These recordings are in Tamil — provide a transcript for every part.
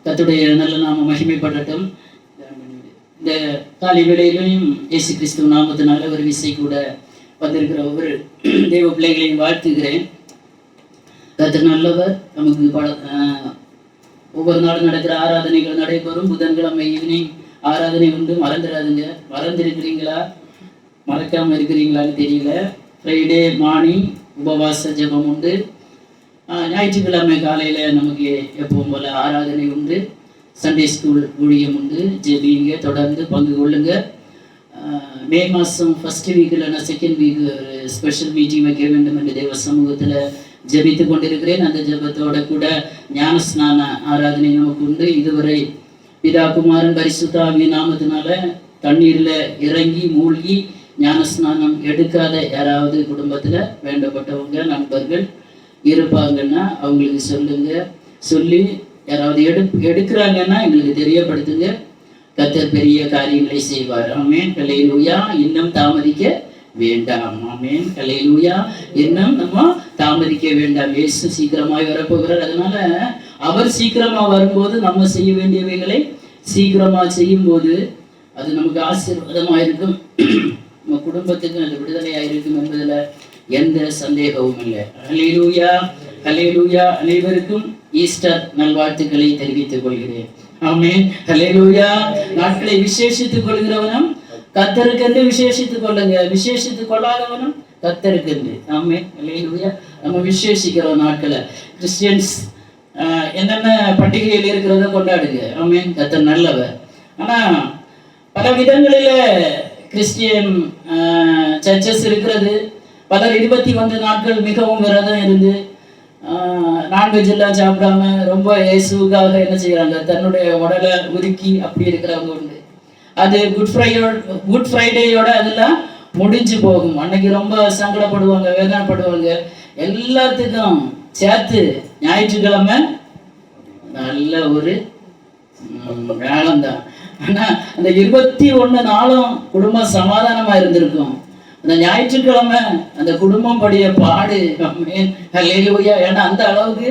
கர்த்தருடைய நல்ல நாம மகிமைப்படட்டும். இந்த காலை வேளையிலும் இயேசு கிறிஸ்துவ நாமத்தினால ஒரு விசை கூட வந்திருக்கிற ஒவ்வொரு தெய்வ பிள்ளைகளையும் வாழ்த்துகிறேன். கர்த்தர் நல்லவர். நமக்கு ஒவ்வொரு நாளும் நடக்கிற ஆராதனைகள் நடைபெறும். புதன்கிழமை ஈவினிங் ஆராதனை உண்டு, மறந்துடாதுங்க. மறந்துருக்கிறீங்களா, மறக்காம இருக்கிறீங்களான்னு தெரியல. ஃப்ரைடே மார்னிங் உபவாச ஜெபம் உண்டு. ஞாயிற்றுக்கிழமை காலையில் நமக்கு எப்பவும் போல் ஆராதனை உண்டு. சண்டே ஸ்கூல் ஊழியம் உண்டு. ஜெபிங்க, தொடர்ந்து பங்கு கொள்ளுங்க. மே மாதம் ஃபஸ்ட் வீக் இல்லைன்னா செகண்ட் வீக் ஒரு ஸ்பெஷல் மீட்டிங் வைக்க வேண்டும் என்று தேவ சமூகத்தில் ஜெபித்து கொண்டிருக்கிறேன். அந்த ஜெபத்தோட கூட ஞானஸ்நான ஆராதனை நமக்கு உண்டு. இதுவரை பிதா குமாரன் பரிசுத்த ஆவிய நாமத்தினால தண்ணீரில் இறங்கி மூழ்கி ஞானஸ்நானம் எடுக்காத யாராவது குடும்பத்தில் வேண்டப்பட்டவங்க நண்பர்கள் இருப்பாங்கன்னா அவங்களுக்கு சொல்லுங்க. சொல்லி யாராவது எடுக்கிறாங்கன்னா எங்களுக்கு தெரியப்படுத்துங்க. கர்த்தர் பெரிய காரியங்களை செய்வார். ஆமென். ஹல்லேலூயா. இன்னும் தாமதிக்க வேண்டாம். ஆமென். ஹல்லேலூயா. இன்னும் நம்ம தாமதிக்க வேண்டாம். இயேசு சீக்கிரமாய் வரப்போகிறார். அதனால அவர் சீக்கிரமா வரும்போது நம்ம செய்ய வேண்டியவைகளை சீக்கிரமா செய்யும் போது அது நமக்கு ஆசீர்வாதமா இருக்கும். நம்ம குடும்பத்துக்கு அது விடுதலையாக இருக்கும் என்பதில் எந்த சந்தேகமும் இல்லை. ஹல்லேலூயா. ஹல்லேலூயா. அனைவருக்கும் ஈஸ்டர் நல்வாழ்த்துக்களை தெரிவித்துக் கொள்கிறேன். ஆமென். ஹல்லேலூயா. நாட்களை விசேஷித்துக் கொள்கிறவனும் கர்த்தருக்கென்று விசேஷித்துக் கொள்ளுங்க, விசேஷித்துக் கொள்ளாதவனும் கர்த்தருக்கென்று. ஆமென். ஹல்லேலூயா. நம்ம விசேஷிக்கிற நாட்களை கிறிஸ்டியன்ஸ் என்னென்ன பண்டிகையில் இருக்கிறத கொண்டாடுங்க. ஆமென். கர்த்தர் நல்லவர். ஆனால் பல விதங்களில் கிறிஸ்டியன் சர்ச்சஸ் இருக்கிறது. பலர் 21 நாட்கள் மிகவும் விரதம் இருந்து நான்வெஜ் எல்லாம் சாப்பிடாம ரொம்ப இயேசுக்காக என்ன செய்யறாங்க, தன்னுடைய உடலை ஒதுக்கி அப்படி இருக்கிறவங்க உண்டு. அது குட் ஃப்ரைடேயோட அதெல்லாம் முடிஞ்சு போகும். அன்னைக்கு ரொம்ப சங்கடப்படுவாங்க, வேதனைப்படுவாங்க. எல்லாத்துக்கும் சேர்த்து ஞாயிற்றுக்கிழமை நல்ல ஒரு வேளம்தான். ஆனா அந்த 21 நாளும் குடும்பம் சமாதானமா இருந்திருக்கும். அந்த ஞாயிற்றுக்கிழமை அந்த குடும்பம் படிய பாடு. ஹல்லேலூயா. ஏன்னா அந்த அளவுக்கு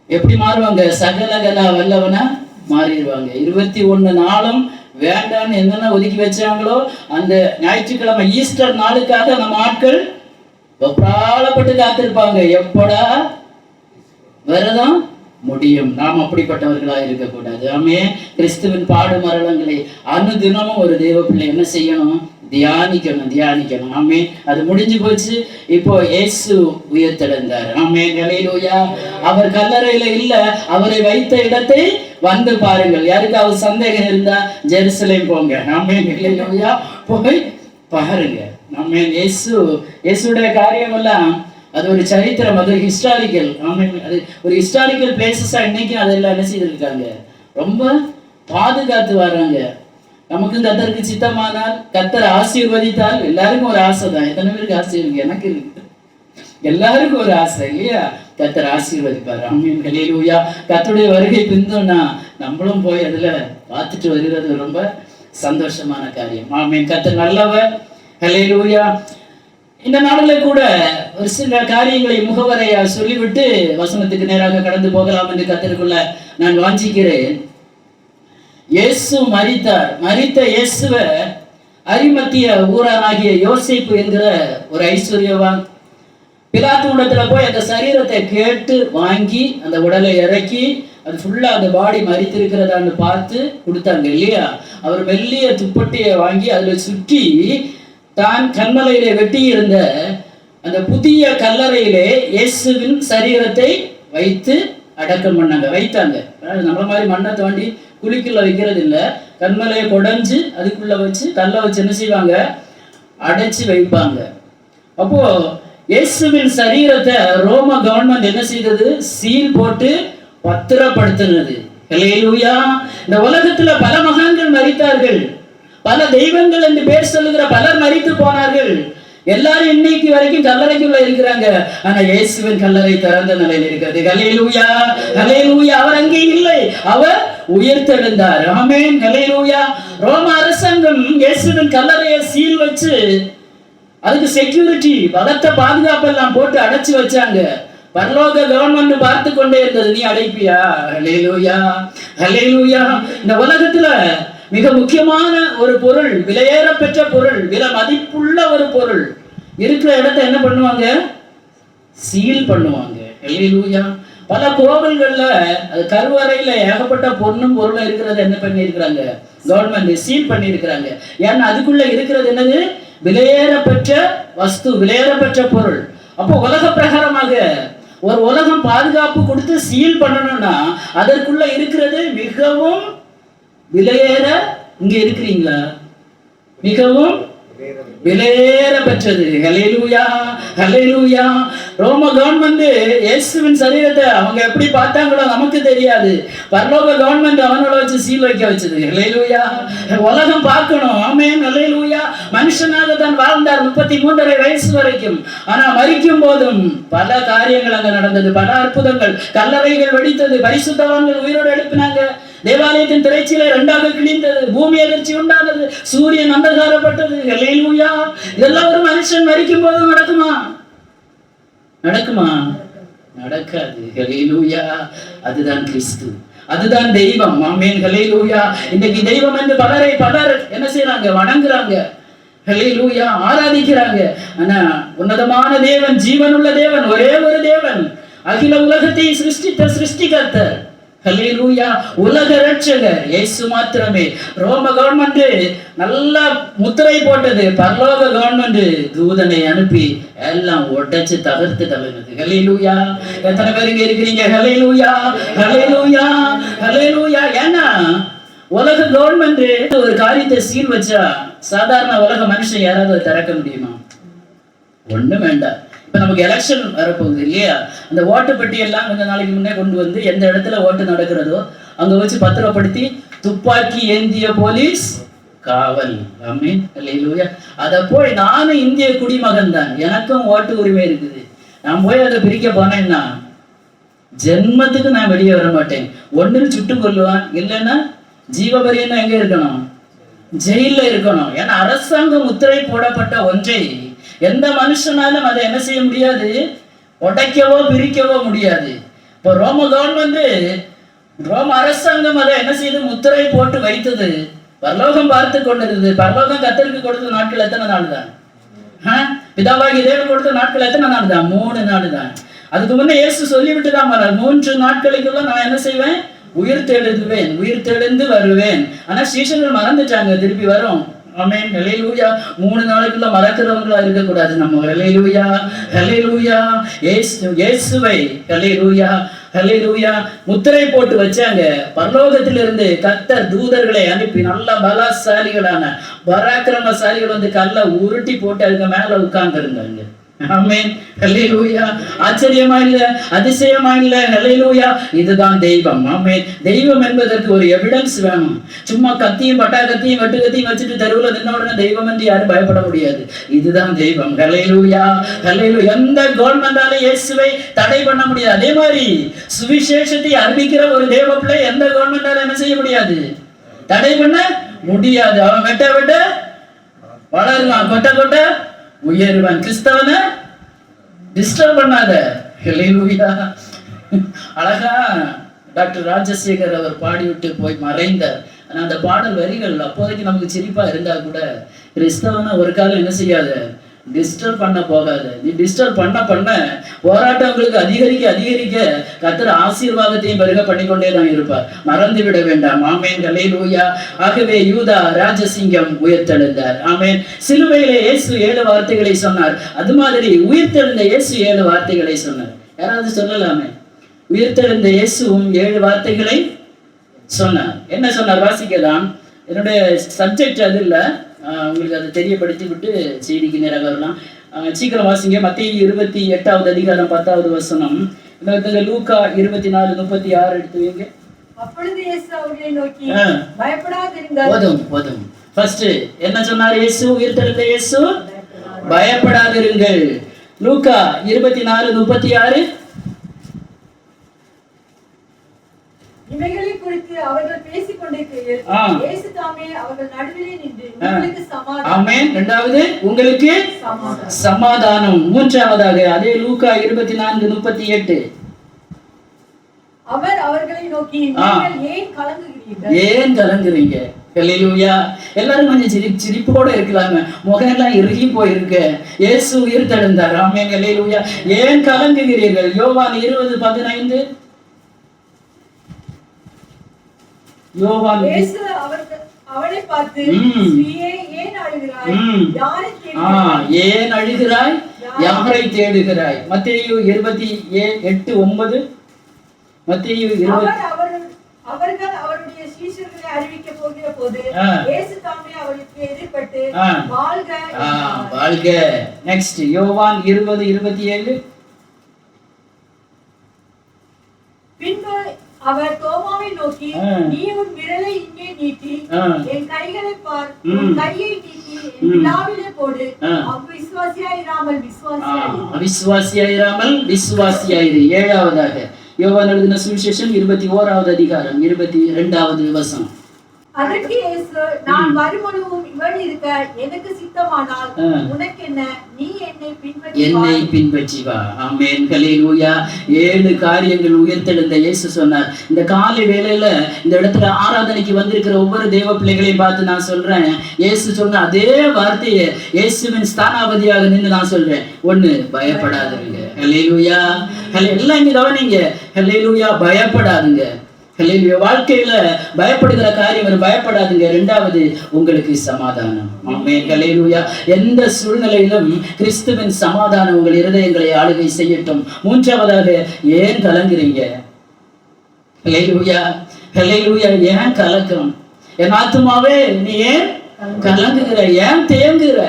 எப்படி மாறுவாங்க, சகலகலா வல்லவனா மாறிடுவாங்க. 21 நாளும் வேண்டான்னு என்னென்ன ஒதுக்கி வச்சாங்களோ அந்த ஞாயிற்றுக்கிழமை ஈஸ்டர் நாளுக்காக நம்ம ஆட்கள் வெப்ராளப்பட்டு காத்திருப்பாங்க. எப்படா விரதம் முடியும். நாம் அப்படிப்பட்டவர்களாக இருக்கக்கூடாது. ஆமென். கிறிஸ்துவின் பாடு மரணங்களை அனுதினமும் ஒரு தேவ பிள்ளை என்ன செய்யணும், தியானிக்கணும். ஆமென். அது முடிஞ்சு போச்சு. இப்போ இயேசு உயிர்த்தெழுந்தார். ஆமென். ஹல்லேலூயா. அவர் கல்லறையில இல்ல, அவரை வைத்த இடத்தை வந்து பாருங்கள். யாருக்காவது சந்தேகம் இருந்தா ஜெருசலேம் போங்க. ஆமென். ஹல்லேலூயா. போய் பாருங்க. ஆமென். இயேசுடைய காரியம் எல்லாம் அது ஒரு சரித்திரம், அது ஹிஸ்டாரிக்கல். ஆமென். அது ஒரு ஹிஸ்டாரிக்கல் பிளேசஸா இன்னைக்கும் அதெல்லாம் என்ன செய்திருக்காங்க, ரொம்ப பாதுகாத்து வர்றாங்க. நமக்கு கர்த்தருக்கு சித்தமானால், கர்த்தர் ஆசீர்வதித்தால் எல்லாருக்கும் ஒரு ஆசை தான். எத்தனை பேருக்கு ஆசை இருக்கு? எனக்கு இருக்கு. எல்லாருக்கும் ஒரு ஆசை இல்லையா? கர்த்தர் ஆசீர்வதிப்பார். ஆமென். ஹல்லேலூயா. கர்த்தருடைய வருகை பிந்தோம்னா நம்மளும் போய் அதுல பார்த்துட்டு வருகிறது ரொம்ப சந்தோஷமான காரியம். ஆமென். கர்த்தர் நல்லவர். ஹல்லேலூயா. இந்த நாடுகளில் கூட ஒரு சில காரியங்களை முகவரையா சொல்லிவிட்டு வசனத்துக்கு நேராக கடந்து போகலாம் என்று கர்த்தருக்குள்ள நான் வாஞ்சிக்கிறேன். இயேசு மரித்தார். மரித்த இயேசுவை அரிமத்திய ஊரானாகிய யோசேப்பு என்கிற ஒரு ஐஸ்வர்யவான் பிலாத்து இடத்துல போய் அந்த சரீரத்தை கேட்டு வாங்கி அந்த உடலை இறக்கி அது ஃபுல்லா அந்த பாடி மரித்திருக்கிறதான்னு பார்த்து கொடுத்தாங்க இல்லையா? அவர் மெல்லிய துப்பட்டியை வாங்கி அதுல சுற்றி தான் கண்மலையிலே வெட்டி இருந்த அந்த புதிய கல்லறையிலே இயேசுவின் சரீரத்தை வைத்து அடக்கம் பண்ணாங்க, வைத்தாங்க. நம்மள மாதிரி மண்ணை தோண்டி குழிக்குள்ள வைக்கிறது இல்லை. கண்மலையை கொடைஞ்சு அதுக்குள்ள வச்சு கல்லை வச்சு என்ன செய்வாங்க, அடைச்சு வைப்பாங்க. அப்போ இயேசுவின் சரீரத்தை ரோம கவர்மெண்ட் என்ன செய்தது, சீல் போட்டு பத்திரப்படுத்தினது. ஹல்லேலூயா. இந்த உலகத்துல பல மகான்கள் மரித்தார்கள், பல தெய்வங்கள் என்று பேர் சொல்லுகிற பலர் மரித்து போனார்கள். எல்லாரும் இன்னைக்கு வரைக்கும் கல்லறைக்குள்ள இருக்கிறாங்க. ஆனா இயேசுவின் கல்லறை திறந்த நிலையில் இருக்கிறது. ஹல்லேலூயா. ஹல்லேலூயா. அவர் அங்கே இல்லை, அவர் உயிர்த்தெழுந்தார். ஆமென். ஹல்லேலூயா. ரோம அரசாங்கம் இயேசுவின் கல்லறையை சீல் வச்சு அதுக்கு செக்யூரிட்டி பலத்த பாதுகாப்பு எல்லாம் போட்டு அடைச்சு வச்சாங்க. பரலோக கவர்மெண்ட் பார்த்து கொண்டே இருந்தது. நீ அடைப்பியா? ஹல்லேலூயா, ஹல்லேலூயா. இந்த உலகத்துல மிக முக்கியமான ஒரு பொருள், விலையேற பெற்ற பொருள், விலை மதிப்புள்ள ஒரு பொருள் இருக்கிற இடத்த என்ன பண்ணுவாங்க? சீல் பண்ணுவாங்க. ஹல்லேலூயா. பல கோவில்கள்ல அது கருவறையில ஏகப்பட்ட பொண்ணும் பொருளும் இருக்கிறத என்ன பண்ணி இருக்கிறாங்க? கவர்மெண்ட் சீல் பண்ணி இருக்கிறாங்க. ஏன்னா அதுக்குள்ள இருக்கிறது என்னது? விலையேற பெற்ற வஸ்து, விலையேற பெற்ற பொருள். அப்போ உலக பிரகாரமாக ஒரு உலகம் பாதுகாப்பு கொடுத்து சீல் பண்ணணும்னா அதற்குள்ள இருக்கிறது மிகவும் விலையேற. இங்க இருக்கிறீங்களா? மிகவும் விலையேற பெற்றது. ஹல்லேலூயா, ஹல்லேலூயா. ரோம கவர்மெண்ட் இயேசுவின் சரீரத்தை அவங்க எப்படி பார்த்தாங்களோ நமக்கு தெரியாது. பரலோக கவர்மெண்ட் அவனோட வச்சு சீல் வைக்க வச்சது. ஹல்லேலூயா. உலகம் பார்க்கணும். ஆமென், ஹல்லேலூயா. மனுஷனாக தான் வாழ்ந்தார் 33.5 வயசு வரைக்கும். ஆனா மரிக்கும் போதும் பல காரியங்கள் அங்க நடந்தது, பல அற்புதங்கள். கல்லறைகள் வெடித்தது, பரிசுத்தவான்கள் உயிரோடு எழுப்பினாங்க, தேவாலயத்தின் திரைச்சீலை 2ஆக கிழிந்தது, பூமி அதிர்ச்சி உண்டானது, சூரியன் அந்தகாரப்பட்டது. ஹல்லேலூயா. இதெல்லாம் ஒரு மனுஷன் மரிக்கும் போது நடக்குமா? நடக்குமா? நடக்காது. ஹல்லேலூயா. அதுதான் கிறிஸ்து, அதுதான் தெய்வம். ஆமென், ஹல்லேலூயா. இன்னைக்கு தெய்வம் என்று பலர் என்ன செய்யறாங்க? வணங்குறாங்க. ஹல்லேலூயா, ஆராதிக்கிறாங்க. ஆனா உன்னதமான தேவன், ஜீவனுள்ள தேவன், ஒரே ஒரு தேவன், அகில உலகத்தை சிருஷ்டித்த சிருஷ்டிகர்த்தர். ஹல்லேலூயா. உலக ரட்சகர் இயேசு மாத்திரமே. ரோம கவர்மெண்ட் நல்லா முத்திரை போட்டது, பரலோக கவர்மெண்ட் தூதனை அனுப்பி எல்லாம் உடைச்சு தகர்த்து தவிர்த்தது. ஹல்லேலூயா. எத்தனை பேர் இங்க இருக்கிறீங்க? ஹல்லேலூயா, ஹல்லேலூயா, ஹல்லேலூயா. ஏன்னா உலக கவர்மெண்ட் ஒரு காரியத்தை சீல் வச்சா சாதாரண உலக மனுஷன் யாராவது திறக்க முடியுமா? ஒண்ணும் வேண்டாம். இப்ப நமக்கு எலெக்ஷன் வரப்போகுது இல்லையா? அந்த ஓட்டு பெட்டி எல்லாம் கொஞ்ச நாளைக்கு முன்னே கொண்டு வந்து எந்த இடத்துல ஓட்டு நடக்கிறதோ அங்க வச்சு பத்திரப்படுத்தி துப்பாக்கி ஏந்திய போலீஸ் காவல். ஆமென், ஹல்லேலூயா. அத போய் நானும் இந்திய குடிமகன் தான், எனக்கும் ஓட்டு உரிமை இருக்குது. நான் போய் அதை பிரிக்க போனேன்னா ஜென்மத்துக்கு நான் வெளியே வர மாட்டேன். ஒன்னு சுட்டு கொள்ளுவான், இல்லைன்னா ஜீவபரியன்னா எங்க இருக்கணும்? ஜெயில இருக்கணும். ஏன்னா அரசாங்கம் முத்திரை போடப்பட்ட ஒன்றை எந்த மனுஷனாலும் அதை என்ன செய்ய முடியாது? உடைக்கவோ பிரிக்கவோ முடியாது. இப்போ ரோம கவர்மெண்ட், ரோம அரசாங்கம் அதை என்ன செய்து முத்திரை போட்டு வைத்தது. பரலோகம் பார்த்து கொண்டிருந்தது. பரலோகம் கர்த்தருக்கு கொடுத்த நாட்கள் எத்தனை நாள் தான்? பிதாவாகி தேவன் கொடுத்த நாட்கள் எத்தனை நாள் தான்? 3 நாள் தான். அதுக்கு முன்னே இயேசு சொல்லிவிட்டு தான் வர்றார், 3 நாட்களுக்குள்ள நான் என்ன செய்வேன்? உயிர் தெழுதுவேன், உயிர் தெழுந்து வருவேன். ஆனா சீஷர்கள் மறந்துட்டாங்க, திருப்பி வரும். ஆமென், ஹல்லேலூயா. 3 நாளைக்குள்ள மறக்கிறவங்களா இருக்கக்கூடாது நம்ம. ஹல்லேலூயா, ஹல்லேலூயா. இயேசுவை ஹல்லேலூயா, ஹல்லேலூயா முத்திரை போட்டு வச்சாங்க. பரலோகத்திலிருந்து கர்த்தர் தூதர்களை அனுப்பி நல்ல பலசாலிகளான பராக்கிரமசாலிகள் வந்து கல்லை உருட்டி போட்டு அதுக்கு மேல உட்கார்ந்து இருந்தாங்க. ஆமென், ஹல்லேலூயா. ஆச்சரியமா இல்ல? அதிசயமா இல்ல? ஹல்லேலூயா. இதுதான் தெய்வம். ஆமென். தெய்வம் என்பதற்கு ஒரு எவிடன்ஸ் வேணும். சும்மா கத்தியும் பட்டா கத்தியும் வெட்டு கத்தியும் வச்சுட்டு தெருவுல நின்ன உடனே தெய்வம் என்று யாரும் பயப்பட முடியாது. இதுதான் தெய்வம். ஹல்லேலூயா, ஹல்லேலூயா. எந்த கவர்மெண்டால இயேசுவை தடை பண்ண முடியாது. அதே மாதிரி சுவிசேஷத்தை அறிவிக்கிற ஒரு தேவ பிள்ளை எந்த கவர்மெண்டால என்ன செய்ய முடியாது? தடை பண்ண முடியாது. அவன் வெட்ட வெட்ட வளருவான், கொட்ட கொட்ட உயர்வன். கிறிஸ்தவனை டிஸ்டர்ப் பண்ணாத. ஹல்லேலூயா. அழகா டாக்டர் ராஜசேகர் அவர் பாடிவிட்டு போய் மறைந்தார். ஆனா அந்த பாடல் வரிகள் அப்போதைக்கு நமக்கு சிரிப்பா இருந்தா கூட, கிறிஸ்தவனை ஒரு காலம் என்ன செய்யாத? டிஸ்டர்ப் பண்ண போகாத. நீ டிஸ்டர்ப் பண்ண பண்ண போராட்டங்களுக்கு அதிகரிக்க கர்த்தர் ஆசீர்வாதத்தையும் பெருக பண்ணிக்கொண்டே தான் இருப்பார். மறந்து விட வேண்டாம். ஆமென், ஹல்லேலூயா. ஆகவே யூதா ராஜசிங்கம் உயிர்த்தெழுந்தார். ஆமென். சிலுவையிலே இயேசு 7 வார்த்தைகளை சொன்னார். அது மாதிரி உயிர்த்தெழுந்த இயேசு 7 வார்த்தைகளை சொன்னார். யாராவது சொல்லலாமே? உயிர்த்தெழுந்த இயேசுவும் 7 வார்த்தைகளை சொன்னார். என்ன சொன்னார்? வாசிக்கலாம். என்னுடைய சப்ஜெக்ட் அது இல்லை, உங்களுக்கு அதை தெரியப்படுத்தி விட்டு செய்திக்கு நேராக வரலாம். சீக்கிரம் வாசிங்க. மத்தேயு 28வது அதிகாரம் 10வது வசனம். லூக்கா 24:36 எடுத்து வைங்க. அப்பொழுது இயேசு அவர்களை நோக்கி, பயப்படாதிருங்கள். போதும். ஃபர்ஸ்ட் என்ன சொன்னார் இயேசு? உயிர்த்தெழுந்த இயேசு, பயப்படாதிருங்கள். லூக்கா 24:36. இவைகளை குறித்து அவர்கள் பேசிக் கொண்டிருக்கையில் இயேசு தாமே அவர்கள் நடுவிலே நின்று உங்களுக்கு சமாதானம். ஆமென். இரண்டாவது உங்களுக்கு சமாதானம். மூன்றாவதாக அதே லூக்கா 24:38 அவர் அவர்களை நோக்கி நீங்கள் ஏன் கலங்குகிறீர்கள்? ஏன் கலங்குறீங்க? ஹல்லேலூயா. எல்லாரும் கொஞ்சம் சிரிப்போட இருக்கலாங்க. முகம் எல்லாம் இறுகி போயிருக்கு. இயேசு உயிர் தெழுந்தார். ஆமென். ஹல்லேலூயா. ஏன் கலங்குகிறீர்கள்? யோவான் 20:15 யோவான் இயேசு அவளை பார்த்து ஸ்திரீயே ஏன் அழுகிறாய்? யாரை தேடுகிறாய்? ஏன் அழுகிறாய்? யாரை தேடுகிறாய்? மத்தேயு 28:9 மத்தேயு 20 அவர்கள் அவருடைய சீஷர்களை அறிவிக்க போகிற போது இயேசு தாமே அவளுக்கு எதிர்பட்டு வாழ்க வாழ்க. நெக்ஸ்ட் யோவான் 20:27 பின்பு அவர் தோமாவை நோக்கி நீ உன் விரலை இங்கே நீட்டி என் கைகளை பார், உன் கையை நீட்டி என் விலாவிலே போடு, அவிசுவாசியாயிராமல் விசுவாசியாயிரு. ஏழாவதாக யோவான் எழுதின சுவிசேஷம் 21வது அதிகாரம் 22வது வசனம். அதற்கு இயேசு நான் வருமளவும் இவள் இருக்க எனக்கு சித்தமானால் உனக்கு என்ன, நீ என்னை பின்பற்றி வா. ஆமென். ஹல்லேலூயா. 7 காரியங்கள் உயர்த்தெழுந்த இயேசு சொன்னார். இந்த காலை வேளையில இந்த இடத்துல ஆராதனைக்கு வந்திருக்கிற ஒவ்வொரு தேவ பிள்ளைகளையும் பார்த்து நான் சொல்றேன், இயேசு சொன்ன அதே வார்த்தையை இயேசுவின் ஸ்தானாபதியாக நின்று நான் சொல்றேன். 1 பயப்படாதீங்க. ஹல்லேலூயா. எல்லாம் இங்க கவனிங்க. ஹல்லேலூயா. பயப்படாதுங்க. ஹல்லேலூயா. வாழ்க்கையில பயப்படுகிற காரியம் பயப்படாதுங்க. 2வது உங்களுக்கு சமாதானம். ஆமென். ஹல்லேலூயா. எந்த சூழ்நிலையிலும் கிறிஸ்துவின் சமாதானம் உங்கள் இருதயங்களை ஆளுகை செய்யட்டும். 3வதாக ஏன் கலங்குறீங்க? ஹல்லேலூயா. ஹல்லேலூயா. ஏன் கலக்கம்? என் ஆத்துமாவே நீ ஏன் கலங்குகிற? ஏன் தேங்குகிற?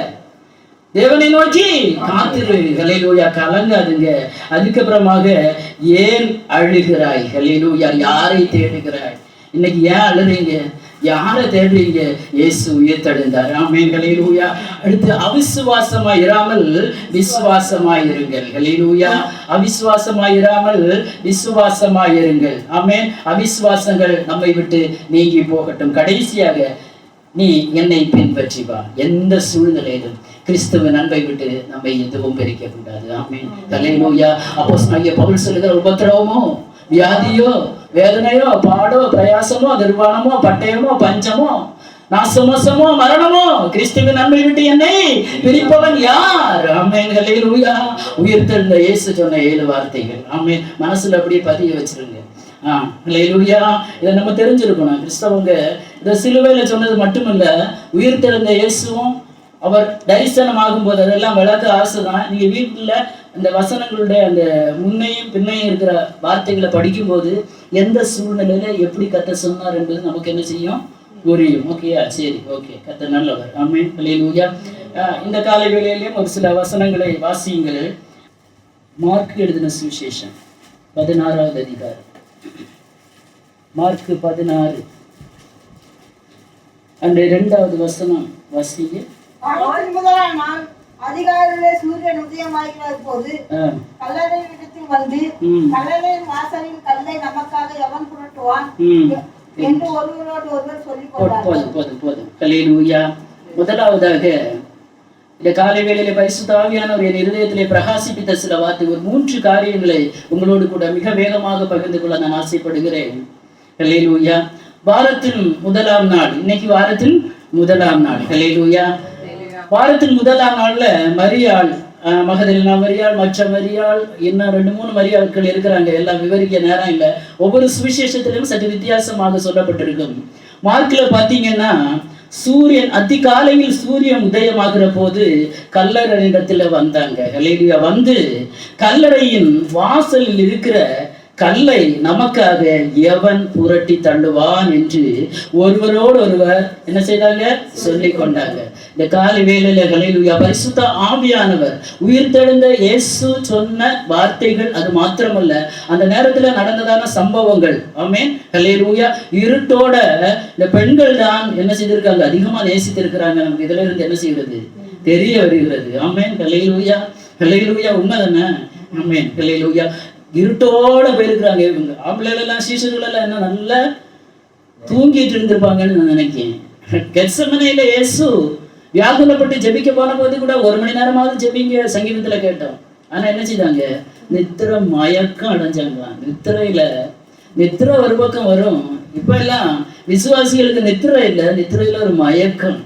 தேவனை நோக்கி காத்திரு. ஹல்லேலூயா. கலங்காதுங்க. அதுக்கப்புறமாக ஏன் அழுகிறாய்? ஹல்லேலூயா. யாரை தேடுகிறாய்? இன்னைக்கு ஏன் அழுறீங்க? யாரை தேடுறீங்க? இயேசு உயிர்த்தெழுந்தார். ஆமென். ஹல்லேலூயா. அடுத்து அவிசுவாசமாய் இராமல் விசுவாசமாய் இருங்கள். ஹல்லேலூயா. அவிசுவாசமாய் இராமல் விசுவாசமாய் இருங்கள். ஆமென். அவிசுவாசங்கள் நம்மை விட்டு நீங்கி போகட்டும். கடைசியாக நீ என்னை பின்பற்றி வா. எந்த சூழ்நிலையிலும் கிறிஸ்துவின் அன்பை விட்டு நம்மை எதுவும் பிரிக்க கூடாது. ஆமென். ஹல்லேலூயா. அப்போஸ்தலனாகிய பவுல் சொல்லுகிற உபத்திரவமோ, வியாதியோ, வேதனையோ, பாடோ, பிரயாசமோ, நிர்வாணமோ, பட்டயமோ, பஞ்சமோ, நாசமோசமோ, மரணமோ, கிறிஸ்துவின் அன்பை விட்டு என்னை பிரிப்பவன் யார்? ஆமென். ஹல்லேலூயா. உயிர்த்தெழுந்த இயேசு சொன்ன 7 வார்த்தைகள். ஆமென். மனசுல அப்படியே பதிய வச்சிருங்க. ஹல்லேலூயா. இதை நம்ம தெரிஞ்சிருக்கணும். கிறிஸ்தவங்க இந்த சிலுவையில சொன்னது மட்டுமல்ல, உயிர்த்தெழுந்த இயேசுவும் அவர் தரிசனம் ஆகும்போது அதெல்லாம் விளக்க ஆசைதான். நீங்க வீட்டுல அந்த வசனங்களுடைய அந்த முன்னையும் பின்னையும் இருக்கிற வார்த்தைகளை படிக்கும்போது எந்த சூழ்நிலையில எப்படி கத்த சொன்னார் என்பது நமக்கு என்ன செய்யும்? புரியும். ஓகேயா? சரி, ஓகே. கத்த நல்லவர். ஆமென். ஹல்லேலூயா. இந்த காலை வேளையிலையும் ஒரு சில வசனங்களை வாசியுங்கள். மார்க் எழுதின சுவிசேஷம் 16வது அதிகாரம். மார்க் 16 அந்த 2வது வசனம் வாசிங்க. முதலாம் நாள் அதிகாலையிலே சூரியன் உதயமாகிற போது கல்லறை இடத்தில் வந்து கல்லறையின் வாசலின் கல்லை நமக்காக எவன் புரட்டுவான் என்று ஒருவரோடு ஒருவர் சொல்லிக் கொண்டார்கள். போதும். ஹல்லேலூயா. முதலாவதாக இந்த காலை வேளையிலே பரிசுத்த ஆவியானவர் என் இருதயத்திலே பிரகாசிப்பித்த சில வார்த்தை, ஒரு 3 காரியங்களை உங்களோடு கூட மிக வேகமாக பகிர்ந்து கொள்ள நான் ஆசைப்படுகிறேன். ஹல்லேலூயா. வாரத்தின் முதலாம் நாள். இன்னைக்கு வாரத்தின் முதலாம் நாள். ஹல்லேலூயா. வாரத்தின் முதலாம் நாள்ல மரியாள், மகதலேனா மரியாள், மற்ற மரியாள், இன்னும் 2-3 மரியாள்கள் இருக்கிறாங்க. எல்லாம் விவரிக்க நேரம் இல்லை. ஒவ்வொரு சுவிசேஷத்திலும் சற்று வித்தியாசமாக சொல்லப்பட்டிருக்கும். மார்க்ல பாத்தீங்கன்னா சூரியன் அதிகாலையில் சூரியன் உதயமாகிற போது கல்லறை இடத்துல வந்தாங்க. ஹல்லேலூயா. வந்து கல்லறையின் வாசலில் இருக்கிற கல்லை நமக்காக எவன் புரட்டி தள்ளுவான் என்று ஒருவரோடு ஒருவர் என்ன செய்தாங்க? சொல்லிக் கொண்டாங்க. இந்த காலை வேளையில ஹல்லேலூயா பரிசுத்த ஆவியானவர் உயிர்த்தெழுந்த இயேசு சொன்ன வார்த்தைகள் அது மாத்திரமல்ல, அந்த நேரத்துல நடந்ததான சம்பவங்கள். ஆமென். ஹல்லேலூயா. இருட்டோட இந்த பெண்கள் தான் என்ன செய்திருக்காங்க? அதிகமா நேசித்திருக்கிறாங்க. நமக்கு இதுல இருந்து என்ன செய்கிறது? தெரிய வருகிறது. ஆமென். ஹல்லேலூயா. ஹல்லேலூயா. உண்மைதானே? ஆமென். ஹல்லேலூயா. இருட்டோட போயிருக்கிறாங்க இவங்க. ஆம்பளைகள் எல்லாம் சீசர்கள் எல்லாம் என்ன நல்லா தூங்கிட்டு இருந்திருப்பாங்கன்னு நான் நினைக்கிறேன். கெத்செமனேல இயேசு வியாகுலப்பட்டு ஜெபிக்க போன போது கூட 1 மணி நேரமாவது ஜெபிங்க சங்கீதத்துல கேட்டோம். ஆனா என்ன செய்தாங்க? நித்திர மயக்கம் அடைஞ்சாங்களாம். நித்திரை ஒரு பக்கம் வரும். இப்ப எல்லாம் விசுவாசிகளுக்கு நித்திரை இல்லை, நித்திரையில ஒரு மயக்கம்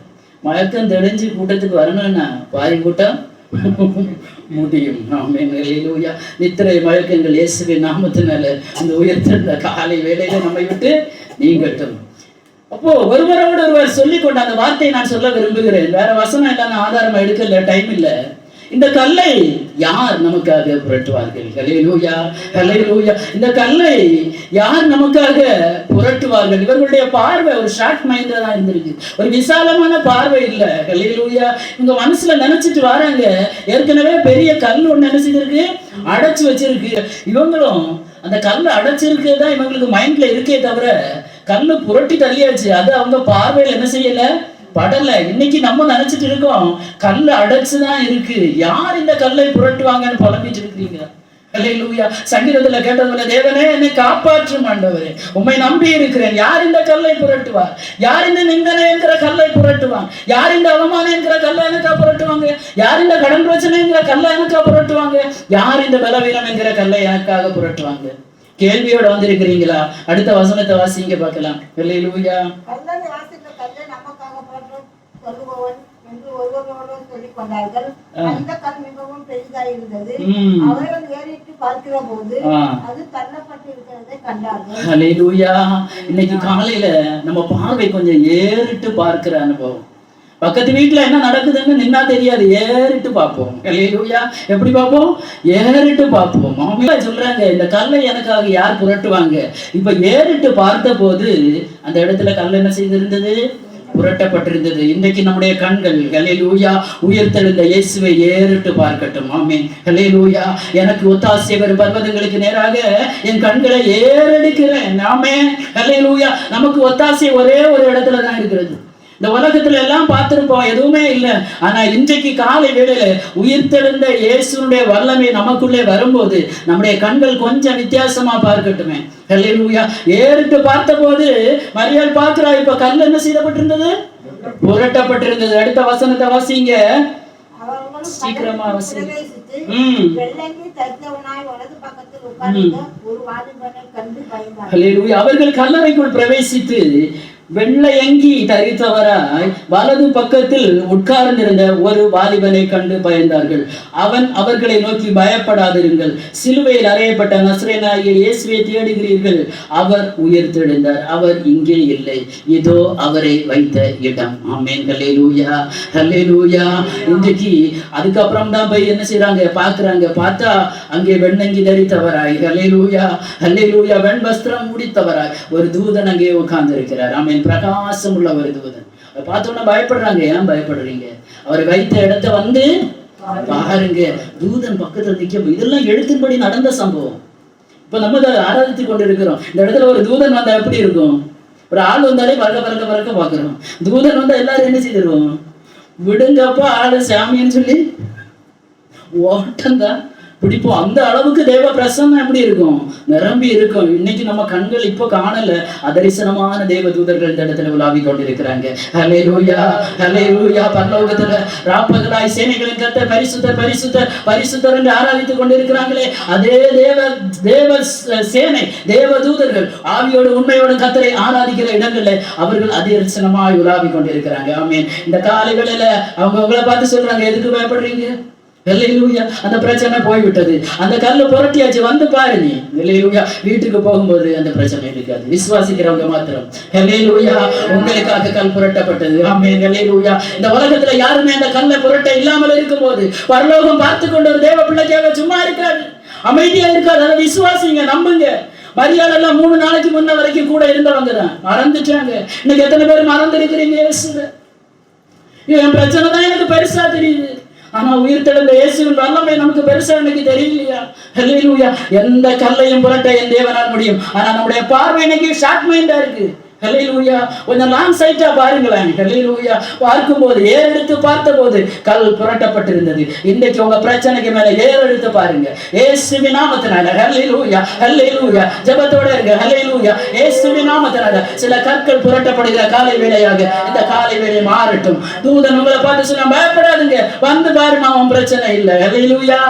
தெளிஞ்சு கூட்டத்துக்கு வரணும்னா பாதி கூட்டம் முடியும். ஆமென், அல்லேலூயா. நித்திரை மயக்கங்கள் இயேசுவின் நாமத்தினால இந்த உயர்த்திருந்த காலை வேளையில நம்மை விட்டு நீங்கட்டும். அப்போ ஒருவரோடு ஒருவர் சொல்லிக் கொண்ட அந்த வார்த்தையை நான் சொல்ல விரும்புகிறேன். வேற வசனம் எல்லாம் ஆதாரம் எடுக்கல, டைம் இல்லை. இந்த கல்லை யார் நமக்காக புரட்டுவார்கள்? ஹல்லேலூயா, ஹல்லேலூயா. இந்த கல்லை யார் நமக்காக புரட்டுவார்கள்? இவர்களுடைய பார்வை ஒரு ஷார்ட் மைண்டா தான் இருந்திருக்கு, ஒரு விசாலமான பார்வை இல்லை. ஹல்லேலூயா. இவங்க மனசுல நினைச்சிட்டு வராங்க, ஏற்கனவே பெரிய கல் ஒண்ணு நினைச்சிருக்கு, அடைச்சு வச்சிருக்கு. இவங்களும் அந்த கல்லை அடைச்சிருக்குதான் இவங்களுக்கு மைண்ட்ல இருக்கே தவிர கல்லு புரட்டி தள்ளியாச்சு. அது அவங்க பார்வையில என்ன செய்யல, படல. இன்னைக்கு நம்ம நினைச்சிட்டு இருக்கோம் கல்லு அடைச்சுதான் இருக்கு. யார் இந்த கல்லை புரட்டுவாங்கன்னு புலம்பிட்டு இருக்கிறீங்க. அல்லேலூயா. சங்கீதத்துல கேட்டதுல, தேவனே என்னை காப்பாற்றும் ஆண்டவரே, உம்மை நம்பி இருக்கிறேன். யார் இந்த கல்லை புரட்டுவார்? யார் இந்த நிந்தனை என்கிற கல்லை புரட்டுவாங்க? யார் இந்த அவமானம் என்கிற கல்லை எனக்கா புரட்டுவாங்க? யார் இந்த கடன் பிரச்சனை என்கிற கல்லை எனக்கா புரட்டுவாங்க? யார் இந்த பலவீனம் என்கிற கல்லை எனக்காக புரட்டுவாங்க? கேள்வியோட வந்திருக்கிறீங்களா? அடுத்த வசனத்தை வாசிங்க பார்க்கலாம். அல்லேலூயா. கல்லறை வாசித்த கல்லை நமக்காக புரட்டும் சொல்லுபவன் என்று ஒருவரோடு சொல்லிக் கொண்டார்கள். அந்த கல் மிகவும் பெரிதாயிருந்தது. அவர்கள் ஏறிட்டு பார்க்கிற போது அது தள்ளப்பட்டு இருக்கிறதை கண்டார்கள். அல்லேலூயா. இன்னைக்கு காலையில நம்ம பார்வை கொஞ்சம் ஏறிட்டு பார்க்கிற அனுபவம். பக்கத்து வீட்டுல என்ன நடக்குதுன்னு நின்னா தெரியாது, ஏறிட்டு பார்ப்போம். அல்லேலூயா. எப்படி பார்ப்போம்? ஏறிட்டு பார்ப்போம். அவங்க சொல்றாங்க இந்த கல்லை எனக்காக யார் புரட்டுவாங்க? இப்ப ஏறிட்டு பார்த்த போது அந்த இடத்துல கல் என்ன செய்திருந்தது? புரட்டப்பட்டிருந்தது. இன்றைக்கு நம்முடைய கண்கள் ஹல்லேலூயா உயர்த்தெழுந்த இயேசுவை ஏறிட்டு பார்க்கட்டும். ஆமென், ஹல்லேலூயா. எனக்கு ஒத்தாசை வரும் பர்வதங்களுக்கு நேராக என் கண்களை ஏறெடுக்கிறேன். ஆமென், ஹல்லேலூயா. நமக்கு ஒத்தாசை ஒரே ஒரு இடத்துல தான் இருக்கிறது. இந்த உலகத்துல எல்லாம் பார்த்திருப்போம், எதுவுமே இல்லை. ஆனா இன்றைக்கு காலை வேளையில உயிர்த்தெழுந்த இயேசுனுடைய வல்லமை நமக்குள்ளே வரும்போது நம்முடைய கண்கள் கொஞ்சம் வித்தியாசமா பார்க்கட்டுமே. ஹல்லேலூயா. ஏறிட்டு பார்த்த போது மரியாள் பார்க்கிறா, இப்ப கல் என்ன செய்யப்பட்டிருந்தது? புரட்டப்பட்டிருந்தது. அடுத்த வசனத்தை வாசிங்க, சீக்கிரமா வாசிங்க. அவர்கள் கல்லறைக்குள் பிரவேசித்து வெள்ளையங்கி தரித்தவராய் வலது பக்கத்தில் உட்கார்ந்திருந்த ஒரு வாலிபனை கண்டு பயந்தார்கள். அவன் அவர்களை நோக்கி, பயப்படாதிருங்கள், சிலுவையில் அறையப்பட்ட நசரேயனாகிய இயேசுவை தேடுகிறீர்கள். அவர் உயிர்த்தெழுந்தார், அவர் இங்கே இல்லை, இதோ அவரை வைத்த இடம். ஆமென், ஹல்லேலூயா, ஹல்லேலூயா. இன்றைக்கு அதுக்கப்புறம் தான் போய் என்ன செய்யறாங்க, பார்க்கறாங்க. பார்த்தா அங்கே வெண்ணங்கி தரித்தவராய், ஹல்லேலூயா, ஹல்லேலூயா, வெண் வஸ்திரம் முடித்தவராய் ஒரு தூதன் அங்கே உட்கார்ந்து இருக்கிறார். ஆமென், பிரகாசம் உள்ள ஒரு தூதன். பார்த்தோன்னா பயப்படுறாங்க. ஏன் பயப்படுறீங்க? அவரை வைத்த இடத்தை வந்து பாருங்க. தூதன் பக்கத்துல நிக்க, இதெல்லாம் எழுத்தின்படி நடந்த சம்பவம். இப்ப நம்ம ஆராதித்து கொண்டு இருக்கிறோம். இந்த இடத்துல ஒரு தூதன் வந்தா எப்படி இருக்கும்? ஒரு ஆள் வந்தாலே பறக்க பாக்குறோம். தூதன் வந்தா எல்லாரும் என்ன செய்திருவோம்? விடுங்கப்பா ஆளு சாமின்னு சொல்லி ஓட்டந்தான் பிடிப்போம். அந்த அளவுக்கு தேவ பிரசன்னம் எப்படி இருக்கும்? நிரம்பி இருக்கும். இன்னைக்கு நம்ம கண்கள் இப்போ காணல, அதரிசனமான தேவ தூதர்கள் இந்த இடத்துல உலாவி கொண்டிருக்கிறாங்க. ஹல்லேலூயா, ஹல்லேலூயா. பரலோகத்துல ராப்பகலாய் சேனைகளின் கர்த்தர் பரிசுத்தர் பரிசுத்தர் பரிசுத்தர் என்று ஆராதித்துக் கொண்டிருக்கிறாங்களே, அதே தேவ சேனை, தேவ தூதர்கள் ஆவியோடு உண்மையோடு கர்த்தரை ஆராதிக்கிற இடங்கள்ல அவர்கள் அதரிசனமாய் உலாவி கொண்டிருக்கிறாங்க. ஆமென். இந்த காலைகளில அவங்க உங்களை பார்த்து சொல்றாங்க, எதுக்கு பயப்படுறீங்க? ஹல்லேலூயா. அந்த பிரச்சனை போய்விட்டது. அந்த கல்லை புரட்டியாச்சு, வந்து பாரு நீ. ஹல்லேலூயா. வீட்டுக்கு போகும்போது அந்த பிரச்சனை இருக்காது. விசுவாசிக்கிறவங்க மாத்திரம். ஹல்லேலூயா. உங்களுக்காக கல் புரட்டப்பட்டது. ஆமென், ஹல்லேலூயா. இந்த உலகத்துல யாருமே அந்த கல்லை புரட்ட இல்லாமல் இருக்கும்போது பரலோகம் பார்த்து கொண்டு ஒரு தேவ பிள்ளைக்காக சும்மா இருக்காது, அமைதியா இருக்காது. அதை விசுவாசிங்க, நம்புங்க. மரியாள் எல்லாம் 3 நாளைக்கு முன்ன வரைக்கும் கூட இருந்தவங்க தான், மறந்துட்டாங்க. இன்னைக்கு எத்தனை பேர் மறந்து இருக்கிறீங்க? என் பிரச்சனை தான் எனக்கு பெருசா தெரியுது, ஆனா உயிர்த்தெழுந்த இயேசுவின் வல்லமை நமக்கு பெருசா இன்னைக்கு தெரியலையா? ஹல்லேலூயா. எந்த கல்லையும் புரட்ட என் தேவனால் முடியும். ஆனா நம்முடைய பார்வை இன்னைக்கு ஷார்ட் மைண்டா இருக்கு. ஹல்லேலூயா. கொஞ்சம் லாங் சைட்டா பாருங்களேன். ஹல்லேலூயா. பார்க்கும்போது ஏறெடுத்து பார்த்தபோது கல் புரட்டப்பட்டிருந்தது. இன்றைக்கு உங்க பிரச்சனைக்கு மேல ஏறெடுத்து பாருங்க, இயேசுவின் நாமத்தினால. ஹல்லேலூயா, ஹல்லேலூயா. ஜெபத்தோட இருங்க. ஹல்லேலூயா. இயேசுவின் நாமத்தினால சில கற்கள் புரட்டப்படுகிற காலை வேளையாக இந்த காலை வேளை மாறட்டும். தூதன் உங்களை பார்த்து சொன்னா, பயப்படாதுங்க, வந்து பாருங்க, அவன் பிரச்சனை இல்லை. ஹல்லேலூயா.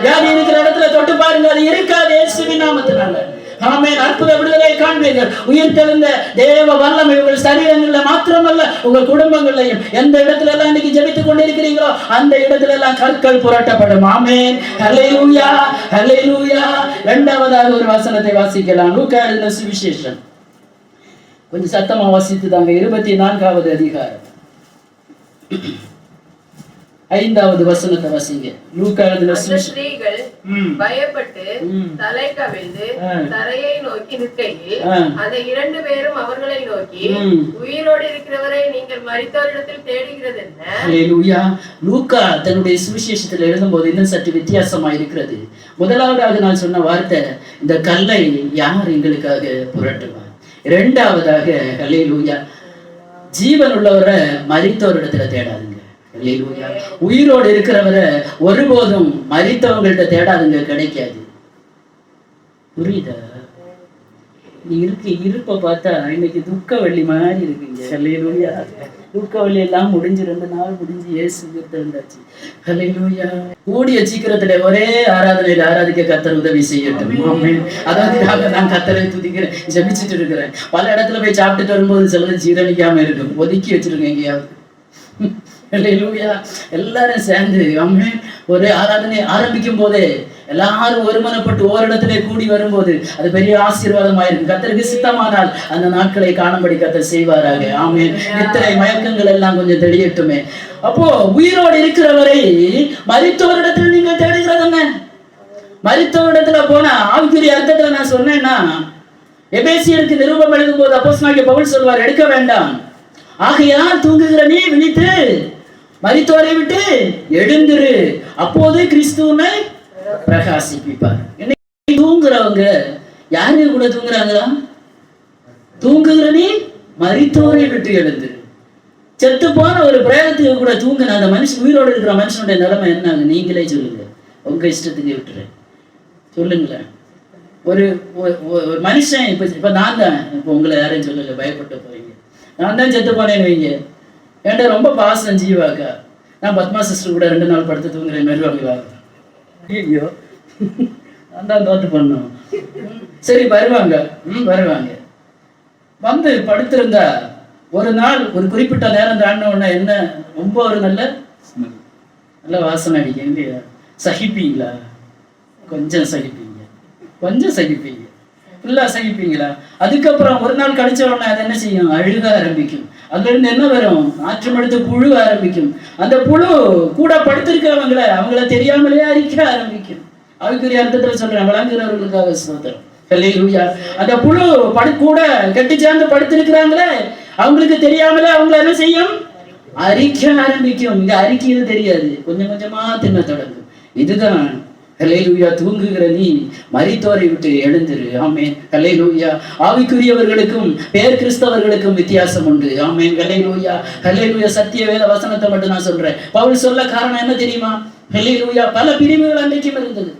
வியாதி இருக்கிற இடத்துல தொட்டு பாருங்க, அது இருக்காது இயேசுவின் நாமத்தினால. ஆமென். அற்புத விடுதலை காண்பீர்கள். உயிர் தெழுந்த தேவ வல்லமை உங்கள் சரீரங்கள்ல மாத்திரமல்ல, உங்கள் குடும்பங்களையும் எந்த இடத்துல எல்லாம் இன்னைக்கு ஜெபித்துக் கொண்டிருக்கிறீங்களோ அந்த இடத்துல எல்லாம் கற்கள் புரட்டப்படும். ஆமென். ஹல்லேலூயா, ஹல்லேலூயா. இரண்டாவதாக ஒரு வசனத்தை வாசிக்கலாம். லூக்கா எழுதின சுவிசேஷம், கொஞ்சம் சத்தமா வாசித்து தாங்க. 24வது அதிகாரம் 5வது வசனத்தை வாசிங்க. லூக்கா எழுதின ஸ்திரீகள் பயப்பட்டு தலை கவிழ்ந்து தரையை நோக்கி நிற்கையில் அந்த 2 பேரும் அவர்களை நோக்கி, உயிரோடு இருக்கிறவரை நீங்கள் மரித்தோரிடத்தில் தேடுகிறது என்ன? ஹல்லேலூயா. லூக்கா தன்னுடைய சுவிசேஷத்தில் எழுதும்போது இன்னும் சற்று வித்தியாசமா இருக்கிறது. முதலாவதாக நான் சொன்ன வார்த்தை, இந்த கல்லை யார் எங்களுக்காக புரட்டுவார். இரண்டாவதாக ஹல்லேலூயா, ஜீவன் உள்ளவரை மரித்தோரிடத்துல தேடாதுங்க. ஹல்லேலூயா. உயிரோடு இருக்கிறவரை ஒருபோதும் மரித்தவங்கள்ட்ட தேடாதுங்க, கிடைக்காது. புரியுதா? நீ இருப்ப பார்த்தா இன்னைக்கு துக்க வள்ளி மாதிரி இருக்குங்க. ஹல்லேலூயா. துக்க வள்ளி எல்லாம் முடிஞ்சு 2 நாள் முடிஞ்சு இயேசு இருந்தாச்சு. ஹல்லேலூயா. கூடிய சீக்கிரத்துல ஒரே ஆராதனையில் ஆராதிக்க கர்த்தர் உதவி செய்யட்டும். ஆமென். அதாவது நான் கர்த்தரை துதிக்கிறேன், ஜெபிச்சுட்டு இருக்கிறேன். பல இடத்துல போய் சாப்பிட்டுட்டு வரும்போது சிலது ஜீரணிக்காம இருக்கும், ஒதுக்கி வச்சிருக்கேன் எங்கேயாவது. ஹல்லேலூயா. எல்லாரும் சேர்ந்து ஆமென் ஒரு ஆராதனை ஆரம்பிக்கும் போதே எல்லாரும் ஒருமனப்பட்டு ஓரிடத்திலே கூடி வரும்போது அது பெரிய ஆசீர்வாதமாயிருக்கும். கர்த்தருக்கு சித்தமானால் அந்த நாட்களை காணும்படி கர்த்தர் செய்வாராக. ஆமென். இத்தனை மயக்கங்கள் எல்லாம் கொஞ்சம் தெளியட்டுமே. அப்போ உயிரோடு இருக்கிறவரை மரித்தவரிடத்தில் நீங்க தேடுகிறது என்ன? மரித்தவரிடத்துல போனா ஆவிக்குரிய அர்த்தத்துல நான் சொன்னேன்னா, எபேசியருக்கு நிருபம் எழுதும் போது அப்போஸ்தலனாகிய பவுல் சொல்வார், எடுக்க வேண்டாம், ஆகையால் தூங்குகிற நீ விழித்து மரித்தோரை விட்டு எழுந்திரு, அப்போது கிறிஸ்துவை பிரகாசிப்பார். இன்னைக்கு தூங்குறவங்க யாரு கூட தூங்குறாங்களா? தூங்குகிற நீ மரித்தோரை விட்டு எழுந்து. செத்து போன ஒரு பிரேதத்துக்கு கூட தூங்குன அந்த மனுஷன், உயிரோடு இருக்கிற மனுஷனுடைய நிலைமை என்ன? நீங்களே சொல்லுங்க, உங்க இஷ்டத்துக்கு விட்டுரு சொல்லுங்களேன். ஒரு மனுஷன் இப்ப நான் தான், இப்ப உங்களை யாரையும் சொல்லல, பயப்பட்டு போறீங்க. நான் தான் செத்து போனேன்னு வைங்க, ஏன்டா ரொம்ப பாசம் ஜீவாக்கா, நான் பத்மா சிஸ்டர் கூட 2 நாள் படுத்து தூங்குறேன் வருவாங்களா? ஐயோ, நான் தான் தோத்து பண்ணோம். சரி வருவாங்க, வருவாங்க. வந்து படுத்திருந்தா ஒரு நாள் ஒரு குறிப்பிட்ட நேரம் தாண்டின உடனே என்ன, ரொம்ப ஒரு நல்ல வாசனை அடிக்க இல்லையா? சகிப்பீங்களா? கொஞ்சம் சகிப்பீங்க, கொஞ்சம் சகிப்பீங்க, ஃபுல்லா சகிப்பீங்களா? அதுக்கப்புறம் ஒரு நாள் கழிச்ச உடனே அது என்ன செய்யும்? அழுக ஆரம்பிக்கும். அதுல இருந்து என்ன வரும்? நாற்றம் எடுத்து புழு ஆரம்பிக்கும். அந்த புழு கூட படுத்திருக்கிறவங்களை அவங்கள தெரியாமலே அரிக்க ஆரம்பிக்கும். அதுக்குரிய அர்த்தத்துல சொல்றேன், விளங்குறவர்களுக்காக ஸ்தோத்திரம். ஹல்லேலூயா. அந்த புழு கூட கட்டி சேர்ந்து படுத்திருக்கிறாங்களே, அவங்களுக்கு தெரியாமலே அவங்கள என்ன செய்யும்? அரிக்க ஆரம்பிக்கும். இங்க அரிக்கிறது தெரியாது, கொஞ்சம் கொஞ்சமா தின்ன தொடங்கும். இதுதான் ஹல்லேலூயா. தூங்குகிற நீ மரித்தோரை விட்டு எழுந்திரு. ஆமென். ஹல்லேலூயா. ஆவிக்குரியவர்களுக்கும் பேர் கிறிஸ்தவர்களுக்கும் வித்தியாசம் உண்டு. ஆமென். ஹல்லேலூயா. ஹல்லேலூயா. சத்திய வேத வசனத்தை மட்டும் நான் சொல்றேன். பவுல் சொல்ல காரணம் என்ன தெரியுமா? ஹல்லேலூயா. பல பிரிவுகள் அன்றைக்கும் இருந்தது.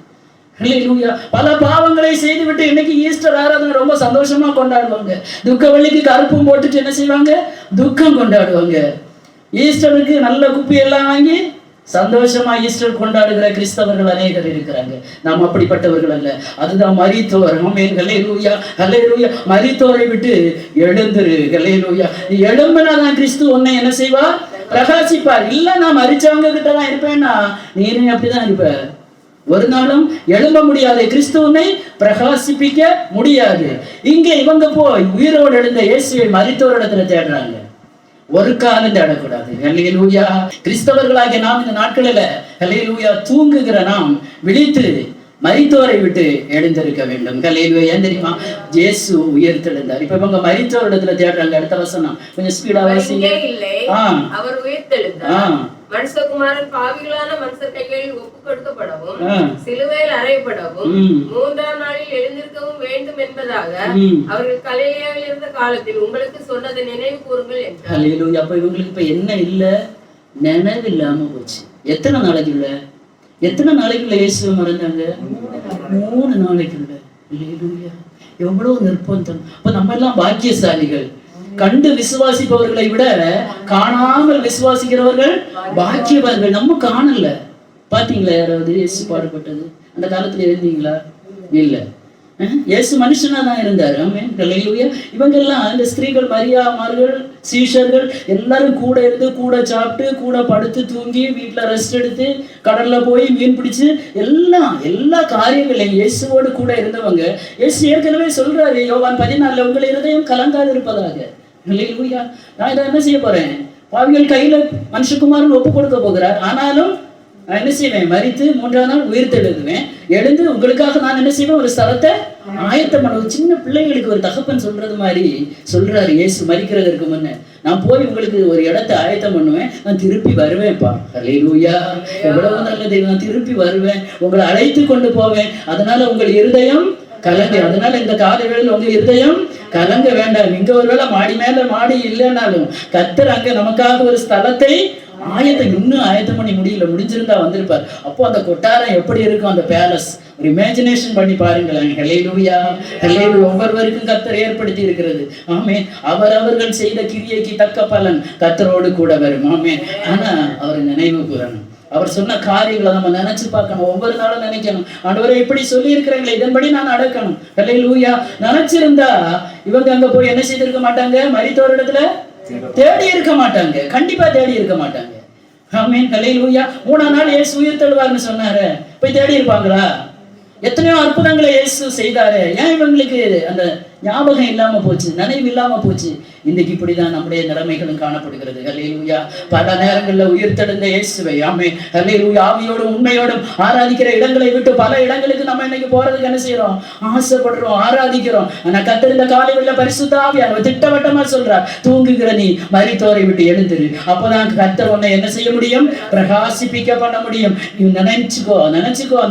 ஹல்லேலூயா. பல பாவங்களை செய்துவிட்டு இன்னைக்கு ஈஸ்டர் ஆராதனை ரொம்ப சந்தோஷமா கொண்டாடுவாங்க. துக்க வெள்ளிக்கு கருப்பும் போட்டுட்டு என்ன செய்வாங்க? துக்கம் கொண்டாடுவாங்க. ஈஸ்டருக்கு நல்ல குப்பி எல்லாம் வாங்கி சந்தோஷமா ஈஸ்டர் கொண்டாடுகிற கிறிஸ்தவர்கள் அநேகர் இருக்கிறாங்க. நாம் அப்படிப்பட்டவர்கள் அல்ல. அதுதான் மரித்தோர். ஆமென். ஹல்லேலூயா. ஹல்லேலூயா. மரித்தோரை விட்டு எழுந்திரு. ஹல்லேலூயா. நீ எழும்பினாதான் கிறிஸ்து உன்னை என்ன செய்வார்? பிரகாசிப்பார். இல்ல நான் மரிச்சவங்க கிட்ட தான் இருப்பேன்னா நீனும் அப்படிதான் இருப்ப. ஒரு நாளும் எழும்ப முடியாது, கிறிஸ்துவனை பிரகாசிப்பிக்க முடியாது. இங்கே இவங்க போய் உயிரோடு எழுந்த இயேசுவை மரித்தோரிடத்துல தேடுறாங்க. ஒரு காலம் தேடக்கூடாது. ஹல்லேலூயா. கிறிஸ்தவர்களாகிய நாம் இந்த நாட்களில் ஹல்லேலூயா தூங்குகிற நாம் விழித்து மரித்தோரை விட்டு எழுந்திருக்க வேண்டும். ஹல்லேலூயா. ஏன் தெரியுமா? இயேசு உயிர்த்தெழுந்தார். இப்ப இவங்க மரித்தோர் இடத்துல தேடுறாங்க. அடுத்த வசனம் கொஞ்சம் ஸ்பீடா வாசிங்க. அவர் உயிர்த்தெழுந்தார். மனுஷகுமாரன் பாவிகளான மனுஷர் கைகளில் ஒப்பு கொடுக்கப்படவும் சிலுவையில் அறையப்படவும் 3ஆம் நாளில் எழுந்திருக்கவும் வேண்டும் என்பதாக அவர்கள் கலிலேயாவில் இருந்த காலத்தில் உங்களுக்கு சொன்னதை நினைவு கூறுங்கள் என்றார். ஹல்லேலூயா. அப்ப இவங்களுக்கு இப்ப என்ன இல்ல? நினைவு இல்லாம போச்சு. எத்தனை நாளைக்குள்ள இயேசுவை மறந்தாங்க? 3 நாளைக்குள்ள. ஹல்லேலூயா. எவ்வளவு நிர்பந்தம். அப்ப நம்ம எல்லாம் பாக்கியசாலிகள். கண்டு விசுவாசிப்பவர்களை விட காணாமல் விசுவாசிக்கிறவர்கள் பாக்கியவான்கள். நம்ம காணல. பாத்தீங்களா யாராவது இயேசு பாடுபட்டது? அந்த காலத்துல இருந்தீங்களா? இல்ல. இயேசு மனுஷனா தான் இருந்தாரு. ஆமென். ஹல்லேலூயா. இவங்க எல்லாம் இந்த ஸ்திரீகள், மரியாமார்கள், சீஷர்கள் எல்லாரும் கூட இருந்து, கூட சாப்பிட்டு, கூட படுத்து தூங்கி, வீட்டுல ரெஸ்ட் எடுத்து, கடல்ல போய் மீன் பிடிச்சு எல்லா காரியங்களையும் இயேசுவோடு கூட இருந்தவங்க. இயேசு ஏற்கனவே சொல்றாரு யோவான் 14 உங்கள் இருதயம் கலங்காது இருப்பதாக. ஹல்லேலூயா. நான் இதை என்ன செய்ய போறேன்? பாவிகள் கையில மனுஷகுமாரன் ஒப்பு கொடுக்க போகிறார். ஆனாலும் நான் என்ன செய்வேன்? மரித்து 3ஆம் நாள் உயிர்த்தெழுதுவேன். எழுந்து உங்களுக்காக நான் என்ன செய்வேன்? ஒரு ஸ்தலத்தை ஆயத்தம் பண்ண. சின்ன பிள்ளைகளுக்கு ஒரு தகப்பன் சொல்றது மாதிரி சொல்றாரு இயேசு மரிக்கிறதற்கு முன்ன. நான் போய் உங்களுக்கு ஒரு இடத்தை ஆயத்தம் பண்ணுவேன். நான் திருப்பி வருவேன்ப்பா. ஹல்லேலூயா. எவ்வளவு நல்லது. நான் திருப்பி வருவேன், உங்களை அழைத்து கொண்டு போவேன். அதனால உங்கள் இருதயம் கலங்க. அதனால இந்த காலை வேளையில் உங்க இருதயம் கலங்க வேண்டாம். இங்க ஒருவேளை மாடி மேல மாடி இல்லைன்னாலும் கர்த்தர் அங்க நமக்காக ஒரு ஸ்தலத்தை இன்னும் ஆயத்தம் பண்ணி முடிஞ்சிருந்தா வந்திருப்பார். அப்போ அந்த கொட்டாரம் எப்படி இருக்கும்? அந்த பேலஸ் ஒரு இமேஜினேஷன் பண்ணி பாருங்களேன். ஹல்லேலூயா. ஹல்லேலூயா. ஒவ்வொருவருக்கும் கர்த்தர் ஏற்படுத்தி இருக்கிறது. ஆமென். அவர்கள் செய்த கிரியைக்கு தக்க பலன் கர்த்தரோடு கூட வரும். ஆமென். ஆனா அவர் நினைவு கூறணும். அவர் சொன்ன காரியங்களை நம்ம நினைச்சு பார்க்கணும். ஒவ்வொரு நாளும் நினைக்கணும், ஆண்டவரே இப்படி சொல்லி இருக்கிறீங்களே, இதன்படி நான் நடக்கணும். ஹல்லேலூயா. நினைச்சிருந்தா இவங்க அங்க போய் என்ன செய்திருக்க மாட்டாங்க? மரித்தோர் இடத்துல தேடி இருக்க மாட்டாங்க. கண்டிப்பா தேடி இருக்க மாட்டாங்க. ஆமென். ஹல்லேலூயா. 3ஆம் நாள் இயேசு உயிர்த்தெழுவார்னு சொன்னாரு. போய் தேடி இருப்பாங்களா? எத்தனையோ அற்புதங்களை இயேசு செய்தாரு. ஏன் இவங்களுக்கு அந்த ஞாபகம் இல்லாம போச்சு, நினைவு இல்லாம போச்சு? இன்னைக்கு இப்படிதான் நம்முடைய நிலைமைகளும் காணப்படுகிறது. ஹல்லேலூயா. பல நேரங்கள்ல உயிர்த்தெழுந்த இயேசுவை ஆமென் ஹல்லேலூயா ஆவியோடும் உண்மையோடும் ஆராதிக்கிற இடங்களை விட்டு பல இடங்களுக்கு நம்ம இன்னைக்கு போறதுக்கு என்ன செய்யறோம்? ஆசைப்படுறோம், ஆராதிக்கிறோம். ஆனா கர்த்தர் இந்த காலை வேளையில பரிசுத்த ஆவியானவர் திட்டவட்டமா சொல்றார், தூங்குகிற நீ மரித்தோரை விட்டு எழுந்திரு. அப்பதான் கர்த்தர் உன்னை என்ன செய்ய முடியும்? பிரகாசிப்பிக்க பண்ண முடியும். நீ நினைச்சுக்கோ,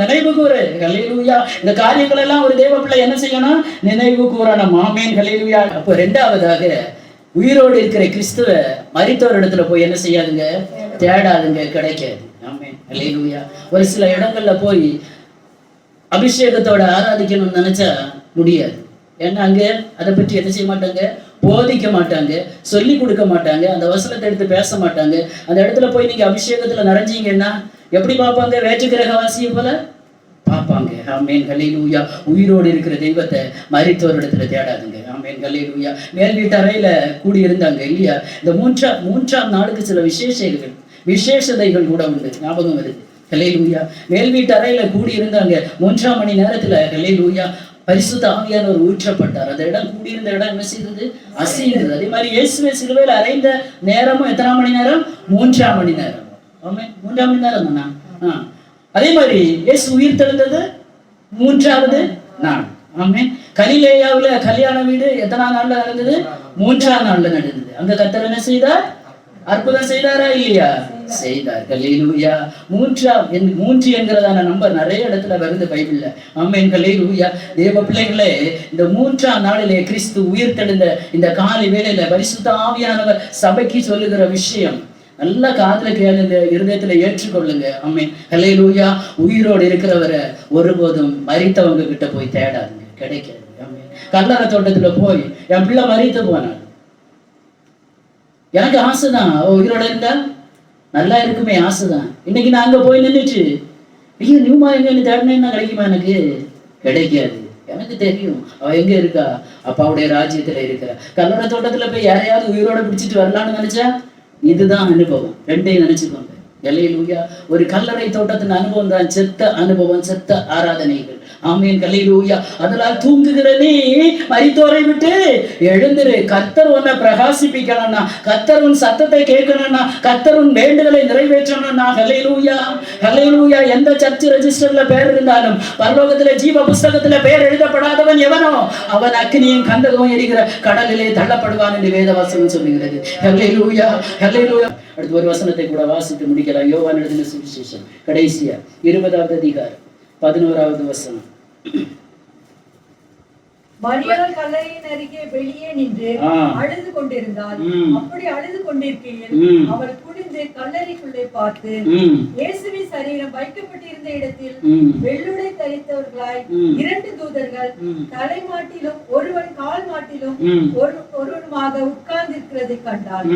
நினைவு கூறு. ஹல்லேலூயா. இந்த காரியங்கள் எல்லாம் ஒரு தேவ பிள்ளை என்ன செய்யணும்? நினைவு கூறணும். ஆமென் ஹல்லேலூயா. அப்போ இரண்டாவதாக உயிரோடு இருக்கிற கிறிஸ்துவ மரித்தோர் இடத்துல போய் என்ன செய்யாதுங்க? தேடாதுங்க, கிடைக்காது. ஆமென் ஹல்லேலூயா. ஒரு சில இடங்கள்ல போய் அபிஷேகத்தோட ஆராதிக்கணும்னு நினைச்சா முடியாது. ஏன்னா அங்க அதை பற்றி என்ன செய்ய மாட்டாங்க? போதிக்க மாட்டாங்க, சொல்லி கொடுக்க மாட்டாங்க, அந்த வசனத்தை எடுத்து பேச மாட்டாங்க. அந்த இடத்துல போய் நீங்க அபிஷேகத்துல நிறைஞ்சீங்கன்னா எப்படி பார்ப்பாங்க? வேற்று கிரகவாசியை போல பார்ப்பாங்க. ஆமென் ஹல்லேலூயா. உயிரோடு இருக்கிற தெய்வத்தை மரித்தோர் இடத்துல தேடாதுங்க. ஆமென் ஹல்லேலூயா. மேல் வீட்டு அறையில கூடி இருந்தாங்க இல்லையா? இந்த மூன்றாம் நாளுக்கு சில விசேஷதைகள் கூட உண்டு. ஞாபகம் வருது. ஹல்லேலூயா. மேல் வீட்டு அறையில கூடி இருந்தாங்க. 3ஆம் மணி நேரத்துல ஹல்லேலூயா பரிசுத்த ஆவியானவர் ஊற்றப்பட்டார். அந்த இடம் கூடியிருந்த இடம் என்ன செய்தது? அசைந்தது. அதே மாதிரி இயேசுவை சிலுவையில் அறைந்த நேரமும் எத்தனாம் மணி நேரம்? 3ஆம் மணி நேரம். ஆமென். 3ஆம் மணி நேரம் தானா? அதே மாதிரி இயேசு உயிர் தெழுந்தது 3ஆவது நாள். ஆமென். கலிலேயாவுல கல்யாண வீடு எத்தனாம் நாள்ல நடந்தது? 3ஆம் நாள்ல நடந்தது. அங்க கர்த்தர் என்ன செய்தார்? அற்புதம் செய்தாரா இல்லையா? செய்தார். ஹல்லேலூயா. 3 என்கிறதான நம்பர் நிறைய இடத்துல வருது பைபிள்ல. ஆமென் ஹல்லேலூயா. தேவ பிள்ளைகளே, இந்த 3ஆம் நாளிலே கிறிஸ்து உயிர் தெழுந்த இந்த காலை வேளையில பரிசுத்த ஆவியானவர் சபைக்கு சொல்லுகிற விஷயம் நல்ல காதுல கேளுங்க, இருதயத்துல ஏற்றுக்கொள்ளுங்க. ஆமென் ஹல்லேலூயா. உயிரோடு இருக்கிறவரை ஒருபோதும் மரித்தவங்க கிட்ட போய் தேடாதுங்க, கிடைக்காது. ஆமென். கல்லறை தோட்டத்துல போய் என் பிள்ளை மரித்து போனாள், எனக்கு ஆசைதான் உயிரோட இருந்தா நல்லா இருக்குமே, ஆசைதான். இன்னைக்கு நான் அங்க போய் நின்றுச்சு ஐயோ நியூமா எங்க தேடினேன்னா கிடைக்குமா? எனக்கு கிடைக்காது. எனக்கு தெரியும் அவ எங்க இருக்கா, அப்பாவுடைய ராஜ்யத்துல இருக்கிற. கல்லறை தோட்டத்துல போய் யாரையாவது உயிரோட பிடிச்சிட்டு வரலான்னு நினைச்சா இதுதான் அனுபவம். ரெண்டையும் நினைச்சுக்கோங்க. ஹல்லேலூயா. ஒரு கல்லறை தோட்டத்தின் அனுபவம் தான் செத்த அனுபவம், செத்த ஆராதனைகள். ஆமென். ஹல்லேலூயா. அதனால் தூங்குகிற நீ மரித்தோரை விட்டு எழுந்திரு. கர்த்தர் உன்னை பிரகாசிப்பிக்கணும்னா, கர்த்தர் உன் சத்தத்தை கேட்கணும்னா, கர்த்தர் உன் வேண்டுதலை நிறைவேற்றணும்னா, ஹல்லேலூயா ஹல்லேலூயா. எந்த சர்ச் ரெஜிஸ்டர்ல பேர் இருந்தாலும் பரலோகத்திலே ஜீவ புஸ்தகத்திலே பேர் எழுதப்படாதவன் எவனோ அவன் அக்கினியும் கந்தகமும் எரிகிற கடலிலே தள்ளப்படுவான் என்று வேதவசனம் சொல்லுகிறது. ஹல்லேலூயா ஹல்லேலூயா. அடுத்து ஒரு வசனத்தை கூட வாசித்து முடிக்கலாம். யோவான் எழுதின சுவிசேஷம் கடைசியா 20வது அதிகாரம் 11வது வசனம். மரியாள் கல்லறையின் அருகே வெளியே நின்று அழுது கொண்டிருந்தாள். அப்படி அழுது கொண்டிருக்கையில் அவள் குனிந்து கல்லறைக்குள்ளே பார்த்து இயேசுவின் சரீரம் வைக்கப்பட்டிருந்த இடத்தில் வெள்ளுடை தரித்தவர்களாய் 2 தூதர்கள் தலைமாட்டிலும் ஒருவன் கால் மாட்டிலும் ஒருவனுமாக உட்கார்ந்திருக்கிறதை கண்டாள்.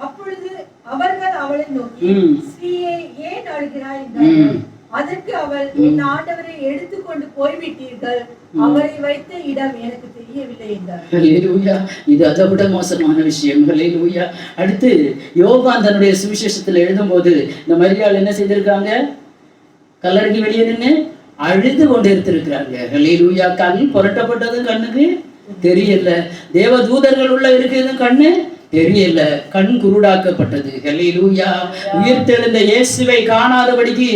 அப்பொழுது அவர்கள் அவளை நோக்கி, ஸ்ரீயே, ஏன் அழுகிறாய் என்றார்கள். அதற்கு அவள், என் ஆண்டவரை எடுத்துக்கொண்டு போய்விட்டீர்கள், அவரை வைத்த இடம் எனக்கு தெரியவில்லை என்றார். ஹல்லேலூயா. இது அதை விட மோசமான விஷயம். ஹல்லேலூயா. அடுத்து யோவான் தன்னுடைய சுவிசேஷத்துல எழுதும்போது இந்த மரியாள் என்ன செய்திருக்காங்க? கல்லறைக்கு வெளியே நின்று அழுது கொண்டு இருந்திருக்கிறாங்க. ஹல்லேலூயா. கண் புரட்டப்பட்டதும் கண்ணுக்கு தெரியல, தேவ தூதர்கள் உள்ள இருக்கிறதும் கண்ணு தெரியல, கண் குருடாக்கப்பட்டது. ஹல்லேலூயா. உயிர்த்தெழுந்த இயேசுவை காணாதபடிக்கு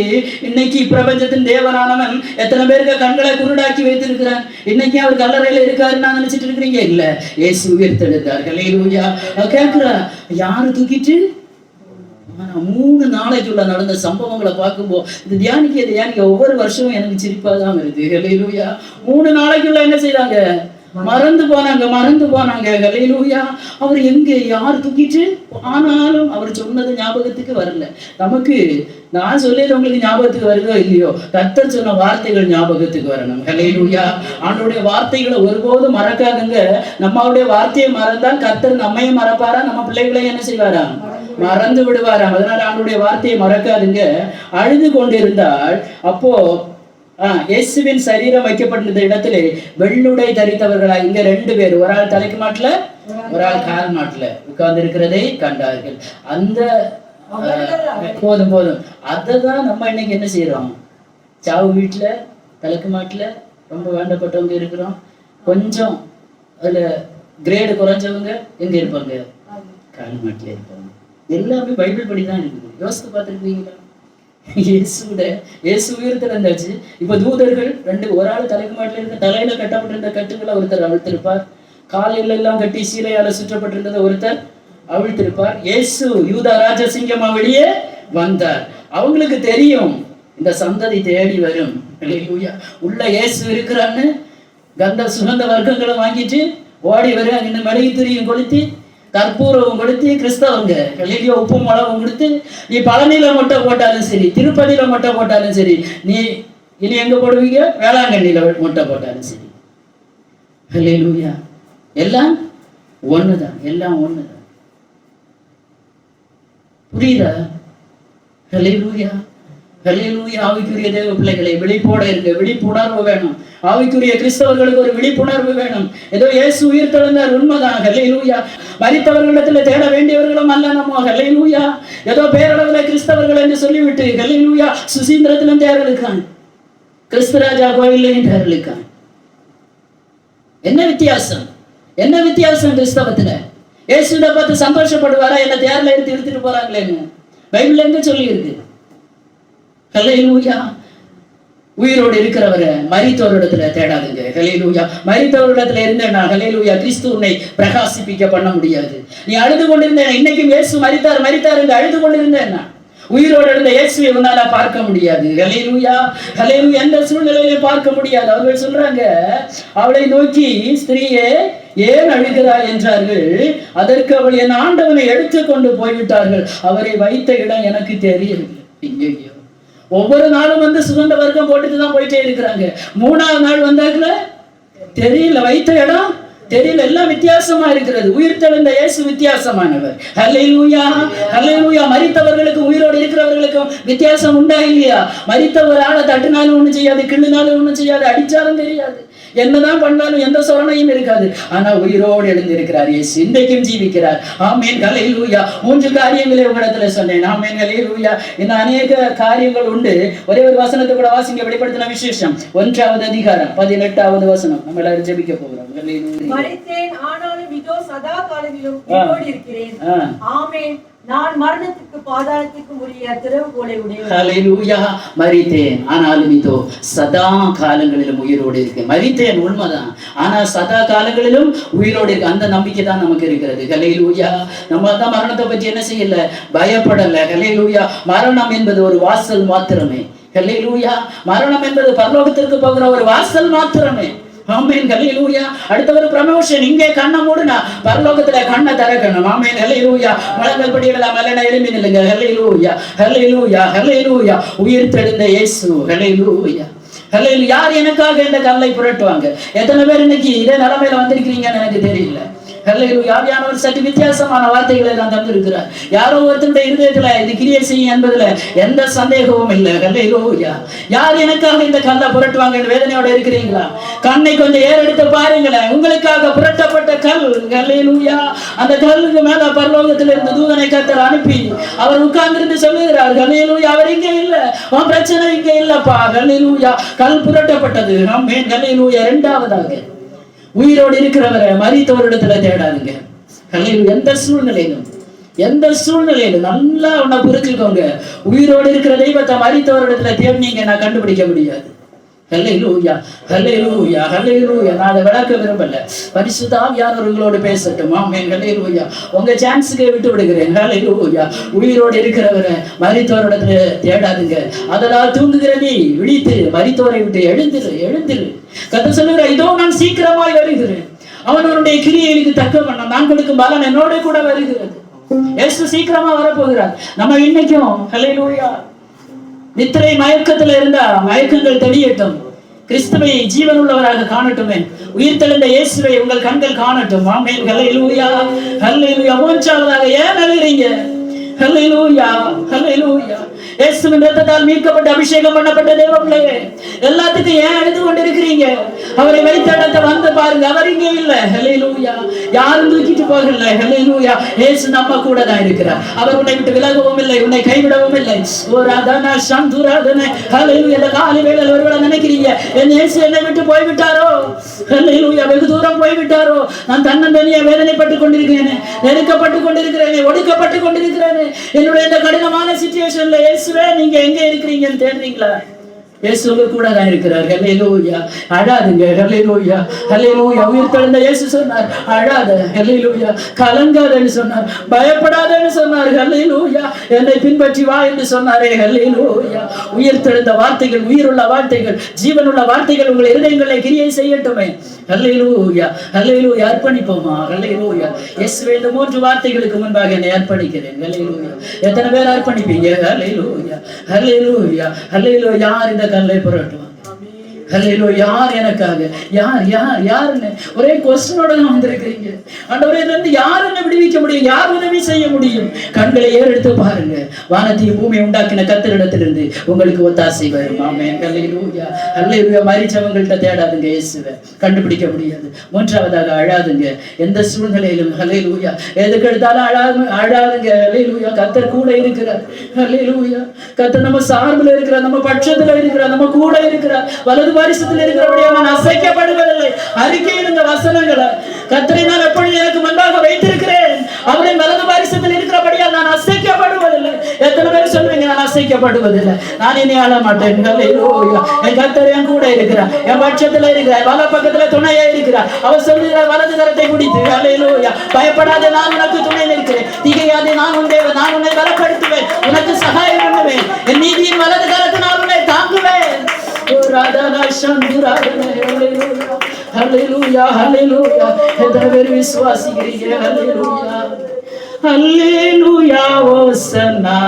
இன்னைக்கு பிரபஞ்சத்தின் தேவனானவன் எத்தனை பேருக்கு கண்களை குருடாக்கி வைத்திருக்கிறான். இன்னைக்கு அவர் கல்லறையில இருக்காருன்னு நினைச்சிட்டு இருக்கிறீங்க? இல்ல, இயேசு உயிர்த்தெழுந்தார். ஹல்லேலூயா. கேட்கிறா, யாரு தூக்கிட்டு? 3 நாளைக்குள்ள நடந்த சம்பவங்களை பார்க்கும்போது இது தியானிக்க ஒவ்வொரு வருஷமும் எனக்கு சிரிப்பாதான் இருக்கு. ஹல்லேலூயா. 3 நாளைக்குள்ள என்ன செய்தாங்க? மறந்து போனாங்க. ஹல்லேலூயா. அவர் எங்க, யார் தூக்கிட்டு? ஆனாலும் அவர் சொன்னது ஞாபகத்துக்கு வரல. நமக்கு நான் சொல்லியது உங்களுக்கு ஞாபகத்துக்கு வருதோ இல்லையோ, கர்த்தர் சொன்ன வார்த்தைகள் ஞாபகத்துக்கு வரணும். ஹல்லேலூயா. ஆண்டவருடைய வார்த்தைகளை ஒருபோதும் மறக்காதுங்க. நம்மளுடைய வார்த்தையை மறந்தால் கர்த்தர் நம்மையும் மறப்பாரா, நம்ம பிள்ளைகளையும் என்ன செய்வாரா? மறந்து விடுவாராம். அதனால ஆண்டவருடைய வார்த்தையை மறக்காதுங்க. அழுது கொண்டிருந்தால் அப்போ இயேசுவின் சரீரம் வைக்கப்பட்டிருந்த இடத்திலே வெள்ளுடை தரித்தவர்களா இங்க 2 பேர், ஒரு ஆள் தலைக்கு மாட்டுல ஒரு ஆள் கால் மாட்டுல உட்கார்ந்து இருக்கிறதை கண்டார்கள். அந்த போதும் அததான் நம்ம இன்னைக்கு என்ன செய்யறோம்? சாவு வீட்டுல தலைக்கு மாட்டுல ரொம்ப வேண்டப்பட்டவங்க இருக்கிறோம். கொஞ்சம் அதுல கிரேடு குறைஞ்சவங்க எங்க இருப்பாங்க? கால் மாட்டுல இருப்பாங்க. எல்லாமே பைபிள் படிதான் இருக்குது. யோசித்து பார்த்துருக்கீங்களா? இயேசு உயிர்த்தெழுந்தாச்சு. இப்ப தூதர்கள் 2, ஒரு ஆள் தலைக்கு மாட்டில இருக்க தலையில கட்டப்பட்டிருந்த கட்டுகளை ஒருத்தர் அவிழ்த்திருப்பார். காலையில எல்லாம் கட்டி சீலையால சுற்றப்பட்டிருந்ததை ஒருத்தர் அவிழ்த்திருப்பார். இயேசு யூதா ராஜசிங்கமா வெளியே வந்தார். அவங்களுக்கு தெரியும் இந்த சந்ததி தேடி வரும். ஹல்லேலூயா. உள்ள இயேசு இருக்கிறான்னு சுகந்த வர்க்கங்களை வாங்கிட்டு ஓடி வரும். இந்த மெழுகு திரியும் கொளுத்தி கற்பூரவும் கொடுத்து கிறிஸ்தவங்க ஹல்லேலூயா உப்பு மிளகும் கொடுத்து, நீ பழனியில மொட்டை போட்டாலும் சரி, திருப்பதியில மொட்டை போட்டாலும் சரி, நீ இனி எங்க போடுவீங்க? வேளாங்கண்ணியில மொட்டை போட்டாலும் சரி. ஹல்லேலூயா. எல்லாம் ஒண்ணுதான். புரியுதா? ஹல்லேலூயா ஹல்லேலூயா. ஆவிக்குரிய தேவ பிள்ளைகளை விழிப்போட இருக்க விழிப்புணர்வு வேணும். ஆவிக்குரிய கிறிஸ்தவர்களுக்கு ஒரு விழிப்புணர்வு வேணும். ஏதோ இயேசு உயிர்த்தெழுந்தார், உண்மைதான். ஹல்லேலூயா. மரித்தவர்களிடத்துல தேட வேண்டியவர்களும் அல்ல நம்ம. ஹல்லேலூயா. ஏதோ பேரளவுல கிறிஸ்தவர்கள் என்று சொல்லிவிட்டு ஹல்லேலூயா சுசீந்திரத்திலும் தேர்தலுக்கான், கிறிஸ்துராஜா கோயிலையும் தேர்தலுக்கான். என்ன வித்தியாசம் கிறிஸ்தவத்துல? இயேசுட பார்த்து சந்தோஷப்படுவாரா? என்ன தேர்ல எடுத்துட்டு போறாங்களேன்னு பைபிள்ல எங்க சொல்லி இருக்கு? ஹல்லேலூயா. உயிரோடு இருக்கிறவரை மரித்தவரிடத்துல தேடாதுங்க. ஹல்லேலூயா. மரித்தவரிடத்துல இருந்தேன்னா ஹல்லேலூயா கிறிஸ்து உன்னை பிரகாசிப்பிக்க பண்ண முடியாது. நீ அழுது கொண்டிருந்தேன், இன்னைக்கு இயேசு மரித்தார் என்று அழுது கொண்டிருந்தேன்னா உயிரோடு இருந்த இயேசுவை உன்னால பார்க்க முடியாது. ஹல்லேலூயா ஹல்லேலூயா. எந்த சூழ்நிலையிலும் பார்க்க முடியாது. அவர்கள் சொல்றாங்க, அவளை நோக்கி, ஸ்திரீயே, ஏன் அழுகிறாய் என்றார்கள். அதற்கு அவள், என் ஆண்டவனை எடுத்துக்கொண்டு போய்விட்டார்கள், அவரை வைத்த இடம் எனக்கு தெரியவில்லை. ஐயோ, ஒவ்வொரு நாளும் சுகந்த வர்க்கம் போட்டுட்டுதான் போயிட்டே இருக்கிறாங்க. 3ஆவது நாள் வந்தாங்கள தெரியல, வைத்த இடம் தெரியல. எல்லாம் வித்தியாசமா இருக்கிறது. உயிர்த்தெழுந்த இயேசு வித்தியாசமானவர். ஹல்லேலூயா ஹல்லேலூயா. மரித்தவர்களுக்கும் உயிரோடு இருக்கிறவர்களுக்கும் வித்தியாசம் உண்டா இல்லையா? மரித்த ஒரு ஆளை தட்டுனாலும் ஒண்ணும் செய்யாது, கிள்ளுனாலும் ஒண்ணும் செய்யாது, அடிச்சாலும் தெரியாது. என்னதான் பண்ணாலும் எந்த சோதனையும் இருக்காது. ஆனா உயிரோடு எழுந்திருக்கிறார் இயேசு, இன்றைக்கும் ஜீவிக்கிறார். ஆமென், ஹல்லேலூயா. 3 காரியங்களை உங்களிடத்துல சொன்னேன். ஆமென், ஹல்லேலூயா. இன்னும் அநேக காரியங்கள் உண்டு. ஒரே ஒரு வசனத்தை கூட வாசிங்க. வெளிப்படுத்தின விசேஷம் 1வது அதிகாரம் 18வது வசனம். நம்ம எல்லாரும் ஜெபிக்க போகிறோம். ஹல்லேலூயா. மரித்தேன், ஆனாலும் இதோ சதா காலங்களிலும் உயிரோடு இருக்கிறேன். ஆமென். நான் மரணத்துக்கு பாதாளத்துக்கு உரிய திறவுகோலை உடையவன். ஹல்லேலூயா. மரித்தேன், ஆனாலும் இதோ சதா காலங்களிலும் உயிரோடு இருக்கேன். மரித்தேன் உண்மைதான், ஆனா சதா காலங்களிலும் உயிரோடு இருக்கு. அந்த நம்பிக்கை தான் நமக்கு இருக்கிறது. ஹல்லேலூயா. நம்ம தான் மரணத்தை பற்றி என்ன செய்யல, பயப்படல. ஹல்லேலூயா. மரணம் என்பது ஒரு வாசல் மாத்திரமே. ஹல்லேலூயா. மரணம் என்பது பரலோகத்திற்கு போகிற ஒரு வாசல் மாத்திரமே. ஆமென், ஹல்லேலூயா. அடுத்த ஒரு ப்ரமோஷன். இங்கே கண்ணை மூடுனா பரலோகத்துல கண்ணை திறக்கணும். ஆமென், ஹல்லேலூயா. முழங்கால் படியிடலாம், இல்லைன்னா எழும்பி நில்லுங்க. ஹல்லேலூயா, ஹல்லேலூயா, ஹல்லேலூயா. உயிர் தெழுந்த இயேசு. ஹல்லேலூயா, ஹல்லேலூயா. யார் எனக்காக இந்த கல்லை புரட்டுவாங்க? எத்தனை பேர் இன்னைக்கு இதே நிலைமையில வந்திருக்கிறீங்கன்னு எனக்கு தெரியல. ஹல்லேலூயா. ஆவியானவர் சற்று வித்தியாசமான வார்த்தைகளை தான் தந்திருக்கிறார். யாரோ ஒருத்தருடைய இருதயத்துல இது கிரியை செய்யும் என்பதுல எந்த சந்தேகமும் இல்லை. ஹல்லேலூயா. யார் எனக்காக இந்த கல்லை புரட்டுவாங்க வேதனையோட இருக்கிறீங்களா? கண்ணை கொஞ்சம் ஏறெடுத்து பாருங்களேன். உங்களுக்காக புரட்டப்பட்ட கல். ஹல்லேலூயா. அந்த கல்லுக்கு மேல பரலோகத்தில் இருந்த தூதனை கர்த்தர் அனுப்பி அவர் உட்கார்ந்து சொல்லுகிறார், ஹல்லேலூயா, அவர் இங்க இல்ல, உன் பிரச்சனை இங்க இல்லப்பா. ஹல்லேலூயா. கல் புரட்டப்பட்டது. ஆமென், ஹல்லேலூயா. 2வதாக உயிரோடு இருக்கிறவரை மரித்தவரிடத்துல தேடாதுங்க. எந்த சூழ்நிலையிலும் நல்லா உன்னை புரிஞ்சுக்கோங்க. உயிரோடு இருக்கிற தெய்வத்தை மரித்தவரிடத்துல தேடினீங்க நான் கண்டுபிடிக்க முடியாது. ஹல்லேலூயா, ஹல்லேலூயா, ஹல்லேலூயா. நான் அதை விளக்க விரும்பல. பரிசுத்த ஆவியானவர் உங்களோடு பேசட்டும். ஆமென், ஹல்லேலூயா. உங்க சான்ஸுக்கு விட்டு விடுகிறேன். ஹல்லேலூயா. உயிரோடு இருக்கிறவரை மரித்தவரிடத்துல தேடாதுங்க. அதனால் தூங்குகிற நீ விழித்து மரித்தவரை விட்டு எழுந்திரு. கர்த்தர் சொல்லுகிறார், இதோ நான் சீக்கிரமாய் வருகிறேன். அவனுடைய கிரியைகளுக்கு தக்க வண்ணம் நான் கொடுக்கும் பலன் என்னோட கூட வருகிறது. இயேசு சீக்கிரமா வரப்போகிறார். நம்ம இன்னைக்கும் ஹல்லேலூயா நித்திரை மயக்கத்துல இருந்தா மயக்கங்கள் தெளியட்டும். கிறிஸ்துவை ஜீவன் உள்ளவராக காணட்டுமே. உயிர் தெழுந்த இயேசுவை உங்கள் கண்கள் காணட்டும். ஆமென், ஹல்லேலூயா, ஹல்லேலூயா. 3வதாக ஏன் அழுகிறீங்க? ஹல்லேலூயா, ஹல்லேலூயா. இயேசுவின் இரத்தத்தால் மீட்கப்பட்டு அபிஷேகம் பண்ணப்பட்ட தேவ பிள்ளையே, எல்லாத்துக்கும் ஏன் அழுது கொண்டிருக்கிறீங்க? அவரை வைத்த இடத்தை வந்து பாருங்க. அவர் இங்கே இல்ல. ஹல்லேலூயா. யாரும் தூக்கிட்டு போகல. ஹல்லேலூயா. இயேசு நம்ம கூட தான் இருக்கிறார். அவர் உன்னை விட்டு விலகவும் இல்லை, உன்னை கைவிடவும் இல்லை. ஓராதனா சந்துராதனே. ஹல்லேலூயா. இந்த காலை வேளையில் ஒருவேளை நினைக்கிறீங்க, என் இயேசு என்னை விட்டு போய்விட்டாரோ? ஹல்லேலூயா. வெகு தூரம் போய்விட்டாரோ? நான் தன்னந்தனியா வேதனைப்பட்டு கொண்டிருக்கிறேன், நெருக்கப்பட்டு கொண்டிருக்கிறேன், ஒடுக்கப்பட்டு கொண்டிருக்கிறேன். என்னுடைய இந்த கடினமான சிச்சுவேஷன்ல இயேசுவே நீங்க எங்க இருக்கிறீங்கன்னு தேடுறீங்களா? இயேசு கூட தான் இருக்கிறார். ஹல்லேலூயா. அழாதுங்க. ஹல்லேலூயா, ஹல்லேலூயா. உயிர் தெழுந்த இயேசு சொன்னார், அழாத. ஹல்லேலூயா. கலங்காதன்னு சொன்னார், பயப்படாதன்னு சொன்னார். ஹல்லேலூயா. என்னை பின்பற்றி வா என்று சொன்னாரே. ஹல்லேலூயா. உயிர் தெழுந்த வார்த்தைகள், உயிருள்ள வார்த்தைகள், ஜீவனுள்ள வார்த்தைகள் உங்கள் இருதயங்களை கிரியை செய்யட்டுமே. ஹல்லேலூயா, ஹல்லேலூயா. அர்ப்பணிப்போமா? ஹல்லேலூயா. இயேசுவே, இந்த 3 வார்த்தைகளுக்கு முன்பாக என்னை அர்ப்பணிக்கிறேன். ஹல்லேலூயா. எத்தனை பேர் அர்ப்பணிப்பீங்க? ஹல்லேலூயா, ஹல்லேலூயா, ஹல்லேலூயா. யார் இந்த கல்லை புரட்டுவாங்க? ஹல்லேலூயா. யார் எனக்காக? யாருன்னு ஒரே கொஸ்டினோட வந்திருக்கிறீங்க. ஆண்டவரே, இதிலிருந்து யார் என்ன விடுவிக்க முடியும்? யார் உதவி செய்ய முடியும்? கண்களை ஏறெடுத்து பாருங்க. வானத்தையும் பூமியை உண்டாக்கின கர்த்தரிடத்திலிருந்து உங்களுக்கு ஒத்தாசை வரும். ஆமென், ஹல்லேலூயா, ஹல்லேலூயா. மரிச்சவங்கள்ட்ட தேடாதுங்க, இயேசுவை கண்டுபிடிக்க முடியாது. 3வதாக அழாதுங்க. எந்த சூழ்நிலையிலும். ஹல்லேலூயா. எதுக்கு எடுத்தாலும் அழாதுங்க. ஹல்லேலூயா. கர்த்தர் கூட இருக்கிறார். ஹல்லேலூயா. கர்த்தர் நம்ம சார்பில் இருக்கிறார், நம்ம பட்சத்துல இருக்கிறார், நம்ம கூட இருக்கிறார். வலது பரிசுத்தில் இருக்கிறபடியா நான் அசைக்கப்படுவதில்லை. அறிக்கையிடுங்க வசனங்களை. கர்த்தரை நான் எப்பொழுது எனக்கு முன்பாக வைத்திருக்கிறேன். அவரின் வலது பரிசுத்தில் இருக்கிறபடியா நான் அசைக்கப்படுவதில்லை. எத்தனை பேர் சொல்றீங்க, நான் அசைக்கப்படுவதில்லை, நான் இனி ஆள மாட்டேன்? ஹல்லேலூயா. என் கர்த்தர் என் கூட இருக்கிறார், என் பட்சத்துல இருக்கிறார், வல பக்கத்துல துணையா இருக்கிறார். அவர் சொல்லுகிறார், வலது கரத்தை பிடித்து. ஹல்லேலூயா. பயப்படாத, நான் உனக்கு துணை நிற்கிறேன். திகையாதே, நான் உன் தேவன், நான் உன்னை பலப்படுத்துவேன், உனக்கு சகாயம் பண்ணுவேன். என் நீதியின் வலது கரத்தை நான் உன்னை தாங்குவேன். ஹல்லேலூயா, ஹல்லேலூயா. எத்தனை பேர் விசுவாசிக்கிறீங்க? ஹல்லேலூயா, ஹல்லேலூயா. ஓசன்னா,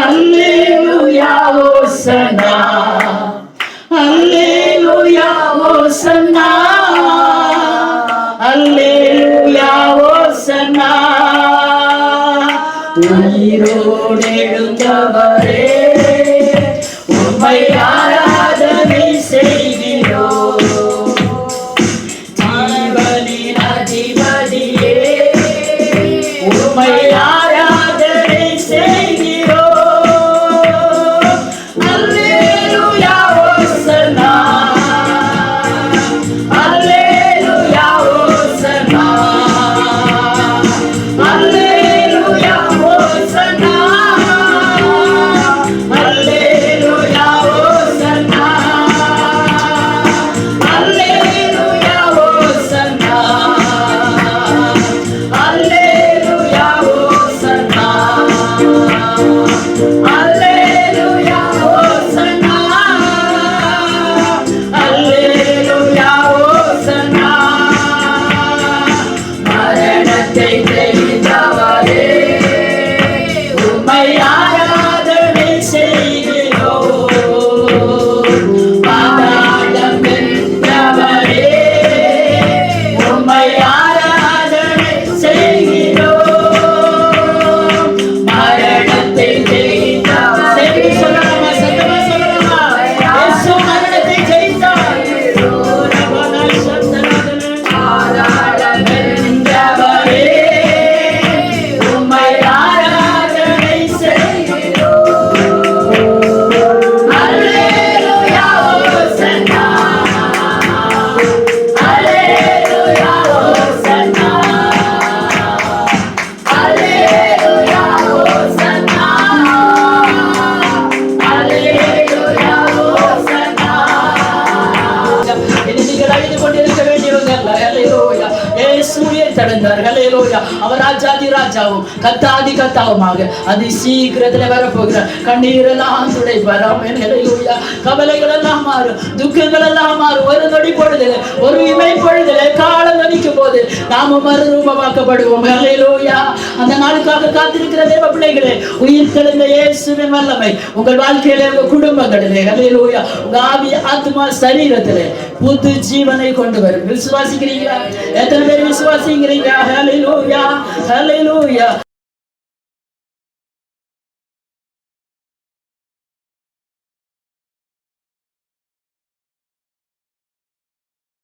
ஹல்லேலூயா, ஓசன்னா, ஹல்லேலூயா, ஓசன்னா, ஹல்லேலூயா, ஓசன்னா. உயிரோடு எழுந்தவரே, உம்மை ஆராதனை செய்கிறோம். இருந்தார். ஹல்லேலூயா. அவர் ராஜாதி ராஜாவும் கத்தாதி கத்தாவுமாக அதி சீக்கிரத்துல வரப்போகிறார். கண்ணீரெல்லாம் துடைப்பார். ஆமென். ஹல்லேலூயா. கவலைகள் எல்லாம் மாறும், துக்கங்கள் எல்லாம் மாறும். ஒரு நொடி பொழுதிலே, ஒரு இமை பொழுதிலே காலம் நடிக்கும் போது நாம மறுரூபமாக்கப்படுவோம். ஹல்லேலூயா. அந்த நாளுக்காக காத்திருக்கிற தேவ பிள்ளைகளே, உயிர் தெளிந்த இயேசுவின் வல்லமை உங்கள் வாழ்க்கையிலே, உங்கள் குடும்பங்களிலே, ஹல்லேலூயா, உங்க ஆவி ஆத்மா சரீரத்திலே புது ஜீவனை கொண்டு வரும். விசுவாசிக்கிறீங்களா? எத்தனை பேர் விசுவாசிக்கிறீங்க? ஹல்லேலூயா, ஹல்லேலூயா.